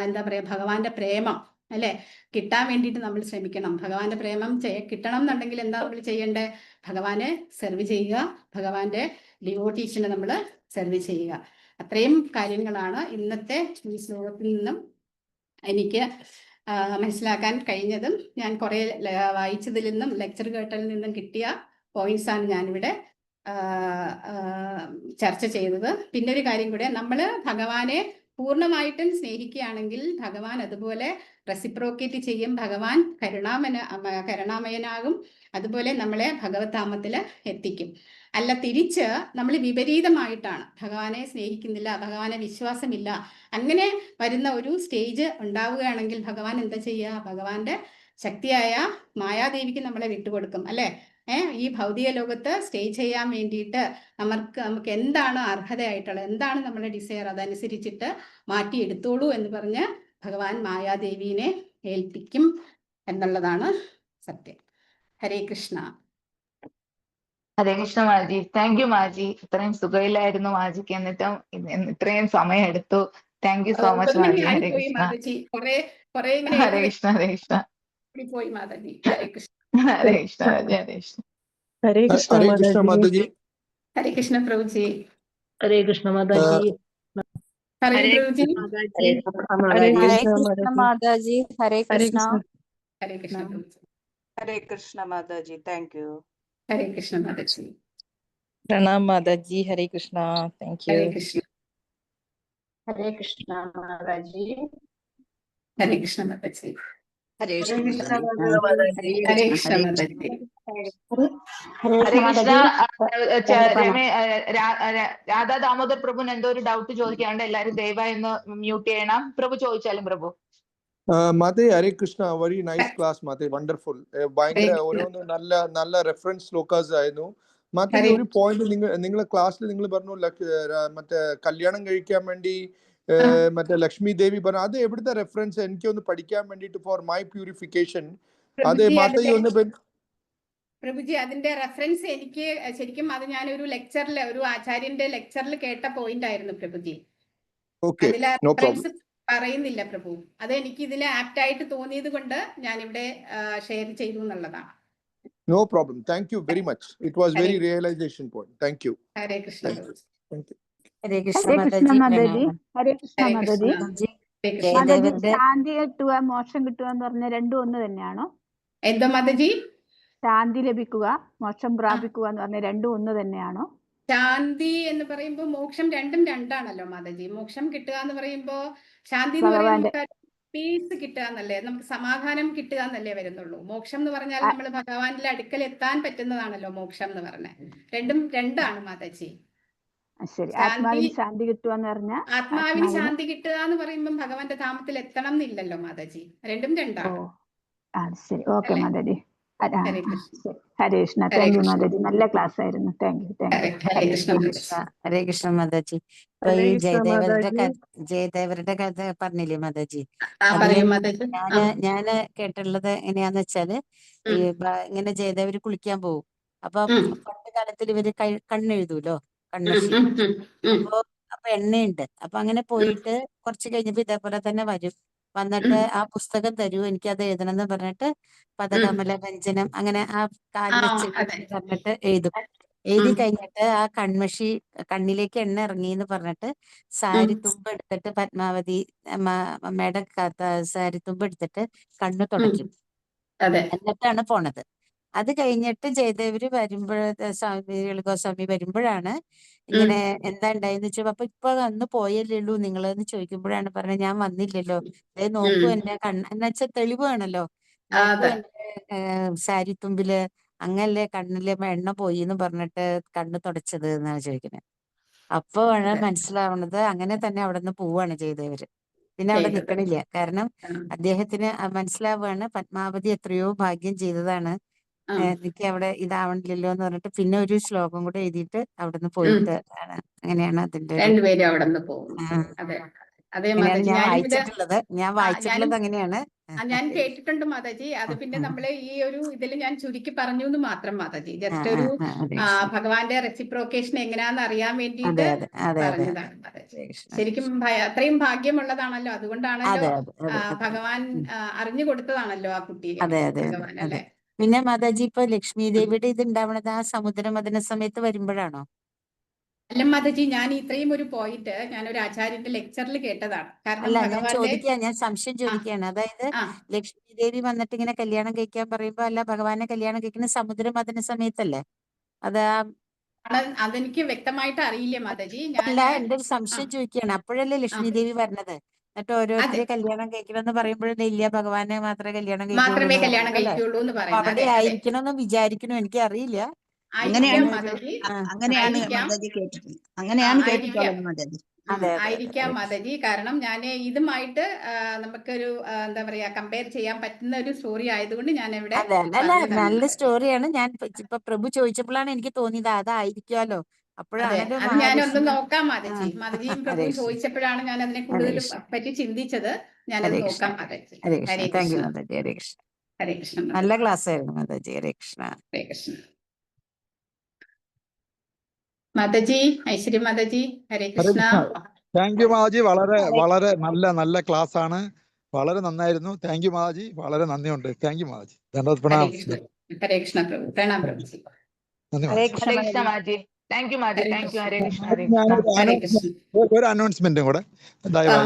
എന്താ പറയാ, ഭഗവാന്റെ പ്രേമം, അല്ലെ, കിട്ടാൻ വേണ്ടിയിട്ട് നമ്മൾ ശ്രമിക്കണം. ഭഗവാന്റെ പ്രേമം കിട്ടണം എന്നുണ്ടെങ്കിൽ എന്താ നമ്മൾ ചെയ്യേണ്ടത്, ഭഗവാനെ സെർവ് ചെയ്യുക, ഭഗവാന്റെ ഡിവോട്ടീസിനെ നമ്മൾ സെർവ് ചെയ്യുക. അത്രയും കാര്യങ്ങളാണ് ഇന്നത്തെ ഈ ശ്ലോകത്തിൽ നിന്നും എനിക്ക് മനസ്സിലാക്കാൻ കഴിഞ്ഞതും ഞാൻ കുറെ വായിച്ചതിൽ നിന്നും ലെക്ചർ കേട്ടതിൽ നിന്നും കിട്ടിയ പോയിന്റ്സ് ആണ് ഞാനിവിടെ ചർച്ച ചെയ്തത്. പിന്നെ ഒരു കാര്യം കൂടെ, നമ്മൾ ഭഗവാനെ പൂർണ്ണമായിട്ടും സ്നേഹിക്കുകയാണെങ്കിൽ ഭഗവാൻ അതുപോലെ റെസിപ്രോക്കേറ്റ് ചെയ്യും. ഭഗവാൻ കരുണാമയനാകും. അതുപോലെ നമ്മളെ ഭഗവത്ധാമത്തിൽ എത്തിക്കും. അല്ല തിരിച്ച് നമ്മൾ വിപരീതമായിട്ടാണ്, ഭഗവാനെ സ്നേഹിക്കുന്നില്ല, ഭഗവാനെ വിശ്വാസമില്ല, അങ്ങനെ വരുന്ന ഒരു സ്റ്റേജ് ഉണ്ടാവുകയാണെങ്കിൽ ഭഗവാൻ എന്താ ചെയ്യുക? ഭഗവാന്റെ ശക്തിയായ മായാദേവിക്ക് നമ്മളെ വിട്ടുകൊടുക്കും അല്ലെ? ഈ ഭൗതിക ലോകത്ത് സ്റ്റേ ചെയ്യാൻ വേണ്ടിയിട്ട് നമുക്ക് എന്താണ് അർഹതയായിട്ടുള്ളത്, എന്താണ് നമ്മുടെ ഡിസയർ, അതനുസരിച്ചിട്ട് മാറ്റിയെടുത്തോളൂ എന്ന് പറഞ്ഞ് ഭഗവാൻ മായാദേവിനെ ഏൽപ്പിക്കും എന്നുള്ളതാണ് സത്യം. ഹരേ കൃഷ്ണ. ഹരേ കൃഷ്ണ മാജി. താങ്ക് യു മാജി. ഇത്രയും സുഖയിലായിരുന്നു മാജിക്ക്, എന്നിട്ടും ഇത്രയും സമയം എടുത്തു. താങ്ക് യു സോ മച്ച് മാജി. ഹരേ കൃഷ്ണ. ഹരേ കൃഷ്ണ. ഹരേ കൃഷ്ണ. പോയി മാതാജി. ഹരേ കൃഷ്ണ. ഹരേ കൃഷ്ണ മാജി. ഹരേ കൃഷ്ണ. ഹരേ കൃഷ്ണ മാതാജി. ഹരേ കൃഷ്ണ പ്രഭുജി. ഹരേ കൃഷ്ണ മാതാജി. ഹരേ പ്രഭുജി. ഹരേ കൃഷ്ണ മാതാജി. ഹരേ കൃഷ്ണ. ഹരേ കൃഷ്ണ പ്രഭുജി. ഹരേ കൃഷ്ണ മാതാജി. Thank you. ഹരേ കൃഷ്ണ മാതാജി. പ്രണാം മാതാജി. ഹരേ കൃഷ്ണ. Thank you. ഹരേ കൃഷ്ണ. ഹരേ കൃഷ്ണ മാതാജി. ഹരേ കൃഷ്ണ മാതാജി. ഹരേ കൃഷ്ണ ഹരേ കൃഷ്ണ മാതാജി. ഹരേ കൃഷ്ണ. രാധാ ദാമോദർ പ്രഭുന് എന്തോ ഒരു ഡൗട്ട് ചോദിക്കാണ്ട് എല്ലാരും ദയവായി ഒന്ന് മ്യൂട്ട് ചെയ്യണം. പ്രഭു ചോദിച്ചാലും. പ്രഭു മാതേ, Hare Krishna. Very nice class മാതേ, വണ്ടർഫുൾ. ഭയങ്കര ഓരോന്ന് നല്ല റെഫറൻസ് ശ്ലോകാസ് ആയിരുന്നു മാതേ. ഒരു പോയിന്റ് നിങ്ങളെ ക്ലാസ്സിൽ നിങ്ങൾ പറഞ്ഞു, മറ്റേ കല്യാണം കഴിക്കാൻ വേണ്ടി മറ്റേ ലക്ഷ്മി ദേവി പറഞ്ഞു. അത് എവിടുത്തെ റെഫറൻസ്? എനിക്കൊന്ന് പഠിക്കാൻ വേണ്ടിട്ട് ഫോർ മൈ പ്യൂരിഫിക്കേഷൻ. അതെ മാതേ ഒന്ന് പ്രഭുജി, അതിന്റെ റെഫറൻസ് എനിക്ക് ശരിക്കും അത് ഞാനൊരു ലെക്ചറിൽ, ഒരു ആചാര്യന്റെ ലെക്ചറിൽ കേട്ട പോയിന്റ് ആയിരുന്നു പ്രഭുജി. അതിലെ റെഫറൻസ് പറയുന്നില്ല പ്രഭു. അത് എനിക്ക് ഇതിൽ ആപ്റ്റ് ആയിട്ട് തോന്നിയത് കൊണ്ട് ഞാൻ ഇവിടെ ഷെയർ ചെയ്തു എന്നുള്ളതാണ്. No problem. Thank you very much. It was very realisation point. Thank you. Hare Krishna. Thank you. Hare Krishna മാതാജി. ഹരേ കൃഷ്ണ മാതാജി. മാതാജി, ശാന്തി കിട്ടുക മോക്ഷം കിട്ടുക എന്ന് പറഞ്ഞ രണ്ടും ഒന്ന് തന്നെയാണോ? എന്തോ മാതാജി? ശാന്തി ലഭിക്കുക മോക്ഷം പ്രാപിക്കുക എന്ന് പറഞ്ഞ രണ്ടും ഒന്ന് തന്നെയാണോ? ശാന്തി എന്ന് പറയുമ്പോ മോക്ഷം രണ്ടും രണ്ടാണല്ലോ മാതാജി. മോക്ഷം കിട്ടുക എന്ന് പറയുമ്പോ ശാന്തി എന്ന് പറയുമ്പോൾ പീസ് കിട്ടുക എന്നല്ലേ, നമുക്ക് സമാധാനം കിട്ടുക എന്നല്ലേ വരുന്നുള്ളൂ. മോക്ഷം എന്ന് പറഞ്ഞാൽ നമ്മൾ ഭഗവാന്റെ അടുക്കൽ എത്താൻ പറ്റുന്നതാണല്ലോ മോക്ഷം എന്ന് പറഞ്ഞാൽ. രണ്ടും രണ്ടാണ് മാതാജി. ആത്മാവിന് ശാന്തി കിട്ടുക എന്ന് പറഞ്ഞാൽ, ആത്മാവിന് ശാന്തി കിട്ടുക എന്ന് പറയുമ്പോൾ ഭഗവാന്റെ ധാമത്തിൽ എത്തണം എന്നില്ലല്ലോ മാതാജി. രണ്ടും രണ്ടാണ്. ശരി, ഓക്കെ മാതാജി. ഹരേ കൃഷ്ണ. താങ്ക് യു മാതാജി. നല്ല ക്ലാസ് ആയിരുന്നു. Thank you. ഹരേ കൃഷ്ണ മാതാജി. ഈ ജയദേവരുടെ കഥ പറഞ്ഞില്ലേ മാതാജി? ഞാന് കേട്ടുള്ളത് എങ്ങനെയാന്ന് വെച്ചാല്, ഈ ഇങ്ങനെ ജയദേവര് കുളിക്കാൻ പോകും. അപ്പൊ പണ്ട് കാലത്തിൽ ഇവര് കണ്ണെഴുതൂലോ, കൺമഷി. അപ്പൊ എണ്ണയുണ്ട്. അപ്പൊ അങ്ങനെ പോയിട്ട് കുറച്ച് കഴിഞ്ഞപ്പോ ഇതേപോലെ തന്നെ വന്നിട്ട് ആ പുസ്തകം തരൂ, എനിക്ക് അത് എഴുതണം എന്ന് പറഞ്ഞിട്ട് പദകമല വ്യഞ്ജനം അങ്ങനെ ആ കാൽ വെച്ച് പറഞ്ഞിട്ട് എഴുതും. എഴുതി കഴിഞ്ഞിട്ട് ആ കൺമഷി കണ്ണിലേക്ക് എണ്ണ ഇറങ്ങി എന്ന് പറഞ്ഞിട്ട് സാരിത്തുമ്പ് എടുത്തിട്ട് പത്മാവതി അമ്മയുടെ സാരിത്തുമ്പ് എടുത്തിട്ട് കണ്ണു തുടയ്ക്കും. എന്നിട്ടാണ് പോണത്. അത് കഴിഞ്ഞിട്ട് ജയദേവര് സ്വാമി ഗോസ്വാമി വരുമ്പോഴാണ് ഇങ്ങനെ എന്താ ഉണ്ടായെന്ന് ചോദിച്ചപ്പോ, അപ്പൊ ഇപ്പൊ അന്ന് പോയല്ലേ ഉള്ളൂ നിങ്ങളെന്ന് ചോദിക്കുമ്പോഴാണ് പറഞ്ഞത്, ഞാൻ വന്നില്ലല്ലോ, അതായത് നോക്കൂ എന്റെ എന്ന് വെച്ചാൽ തെളിവ് വേണല്ലോ, നോക്കൂ എന്റെ സാരിത്തുമ്പില് അങ്ങല്ലേ കണ്ണിലെ എണ്ണ പോയി എന്ന് പറഞ്ഞിട്ട് കണ്ണ് തുടച്ചത് എന്നാണ് ചോദിക്കുന്നത്. അപ്പൊ ആണ് മനസ്സിലാവണത് അങ്ങനെ തന്നെ അവിടെ നിന്ന് പോവാണ് ജയദേവര്. പിന്നെ അവിടെ നിക്കണില്ല. കാരണം അദ്ദേഹത്തിന് മനസ്സിലാവുകയാണ് പത്മാവതി എത്രയോ ഭാഗ്യം ചെയ്തതാണ്, എനിക്ക് അവിടെ ഇതാവണില്ലല്ലോ എന്ന് പറഞ്ഞിട്ട് പിന്നെ ഒരു ശ്ലോകം കൂടെ എഴുതിയിട്ട് അവിടുന്ന് പോയിട്ട് അങ്ങനെയാണ് അതിന്റെ ഞാൻ വായിച്ചിട്ടുള്ളത് അങ്ങനെയാണ്. ഞാൻ കേട്ടിട്ടുണ്ട് മാതാജി. അത് പിന്നെ നമ്മള് ഈ ഒരു ഇതിൽ ഞാൻ ചുരുക്കി പറഞ്ഞു എന്ന് മാത്രം മാതാജി. ജസ്റ്റ് ഒരു ഭഗവാന്റെ റെസിപ്രോക്കേഷൻ എങ്ങനെയാന്ന് അറിയാൻ വേണ്ടിയിട്ട് പറഞ്ഞതാണ് മാതാജി. ശരിക്കും അത്രയും ഭാഗ്യമുള്ളതാണല്ലോ, അതുകൊണ്ടാണല്ലോ ഭഗവാൻ അറിഞ്ഞു കൊടുത്തതാണല്ലോ ആ കുട്ടിയെ ഭഗവാൻ അല്ലെ. പിന്നെ മാതാജി, ഇപ്പൊ ലക്ഷ്മി ദേവിയുടെ ഇത് ഉണ്ടാവണത് ആ സമുദ്രമഥന സമയത്ത് വരുമ്പോഴാണോ? അല്ല മാതാജി, ഞാൻ ഇത്രയും ഒരു പോയിന്റ് ഞാൻ ഒരു ആചാര്യന്റെ ലെക്ചറിൽ കേട്ടതാണ്. അല്ല, ഞാൻ സംശയം ചോദിക്കുകയാണ്. അതായത് ലക്ഷ്മി ദേവി വന്നിട്ട് ഇങ്ങനെ കല്യാണം കഴിക്കാൻ പറയുമ്പോ, അല്ല ഭഗവാനെ കല്യാണം കഴിക്കുന്ന സമുദ്രമഥന സമയത്തല്ലേ? അത് അതെനിക്ക് വ്യക്തമായിട്ട് അറിയില്ല മാതാജി. അല്ല, എന്റെ ഒരു സംശയം ചോദിക്കുകയാണ്. അപ്പോഴല്ലേ ലക്ഷ്മി ദേവി പറഞ്ഞത്? എന്നിട്ട് ഓരോരുത്തരെ കല്യാണം കഴിക്കണമെന്ന് പറയുമ്പോഴല്ലേ ഇല്ല ഭഗവാനെ മാത്രമേ കല്യാണം മാത്രമേ കഴിക്കുള്ളൂ കല്യാണം കഴിക്കുള്ളൂ എന്ന് അപ്പൊ പറയുന്നത്. അവിടെ ആയിരിക്കണമെന്ന് വിചാരിക്കണു, എനിക്ക് അറിയില്ല. അങ്ങനെയാണ് മാതാജി, അങ്ങനെയാണ് മാതാജി കേട്ടിട്ടുള്ളത്. അങ്ങനെയാണ് കേട്ടിട്ടുള്ളത് മാതാജി. ആയിരിക്കാം മാതാജി. കാരണം ഞാൻ ഇതുമായിട്ട് നമുക്കൊരു എന്താ പറയാ കമ്പയർ ചെയ്യാൻ പറ്റുന്ന ഒരു സ്റ്റോറി ആയതുകൊണ്ട് ഞാൻ ഇവിടെ അല്ല, നല്ല സ്റ്റോറിയാണ്. ഞാൻ ഇപ്പൊ പ്രഭു ചോദിച്ചപ്പോഴാണ് എനിക്ക് തോന്നിയത് അതായിരിക്കുമല്ലോ. അപ്പോഴാണല്ലോ അത് ഞാനൊന്ന് നോക്കാം മാതാജി. മാതാജിയും പ്രഭു ചോദിച്ചപ്പോഴാണ് ഞാൻ അതിനെ കൂടുതൽ പറ്റി ചിന്തിച്ചത്. ഞാനത് നോക്കാം മാതാജി. ഹരേ കൃഷ്ണ. ഹരേ കൃഷ്ണ. ഹരേ കൃഷ്ണ. നല്ല ക്ലാസ് ആയിരുന്നു മാതാജി. ഹരേ കൃഷ്ണ. ഹരേ കൃഷ്ണ. മാതാജി, ഐശ്വര്യ മാതാജി, ഹരേ കൃഷ്ണ. Thank you mataji. വളരെ വളരെ നല്ല ക്ലാസ് ആണ്. വളരെ നന്നായിരുന്നു. Thank you mataji. വളരെ നന്ദിയുണ്ട്. Thank you mataji. ഹരേ കൃഷ്ണ പ്രഭു. പ്രണാം Prabhuji. Hare Krishna Mataji. Thank you mataji. Thank you. Hare Krishna. ഒരു അനൗൺസ്മെന്റും കൂടെ ദയവായി.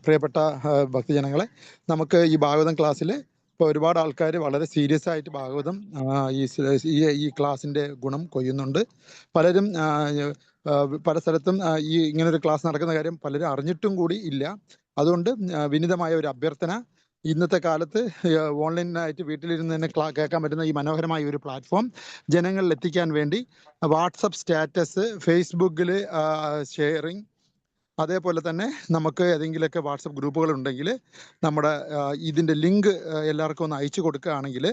പ്രിയപ്പെട്ട ഭക്തജനങ്ങളെ, നമുക്ക് ഈ ഭാഗവതം ക്ലാസ്സിൽ ഇപ്പോൾ ഒരുപാട് ആൾക്കാർ വളരെ സീരിയസ് ആയിട്ട് ഭാഗവതം ഈ ക്ലാസ്സിൻ്റെ ഗുണം കൊയ്യുന്നുണ്ട്. പലരും പല സ്ഥലത്തും ഇങ്ങനൊരു ക്ലാസ് നടക്കുന്ന കാര്യം പലരും അറിഞ്ഞിട്ടും കൂടി ഇല്ല. അതുകൊണ്ട് വിനീതമായ ഒരു അഭ്യർത്ഥന, ഇന്നത്തെ കാലത്ത് ഓൺലൈനായിട്ട് വീട്ടിലിരുന്ന് തന്നെ കേൾക്കാൻ പറ്റുന്ന ഈ മനോഹരമായ ഒരു പ്ലാറ്റ്ഫോം ജനങ്ങളിൽ എത്തിക്കാൻ വേണ്ടി വാട്സപ്പ് സ്റ്റാറ്റസ്, ഫേസ്ബുക്കിൽ ഷെയറിങ്, അതേപോലെ തന്നെ നമുക്ക് ഏതെങ്കിലുമൊക്കെ വാട്സപ്പ് ഗ്രൂപ്പുകൾ ഉണ്ടെങ്കിൽ നമ്മുടെ ഇതിൻ്റെ ലിങ്ക് എല്ലാവർക്കും ഒന്ന് അയച്ചു കൊടുക്കുകയാണെങ്കിൽ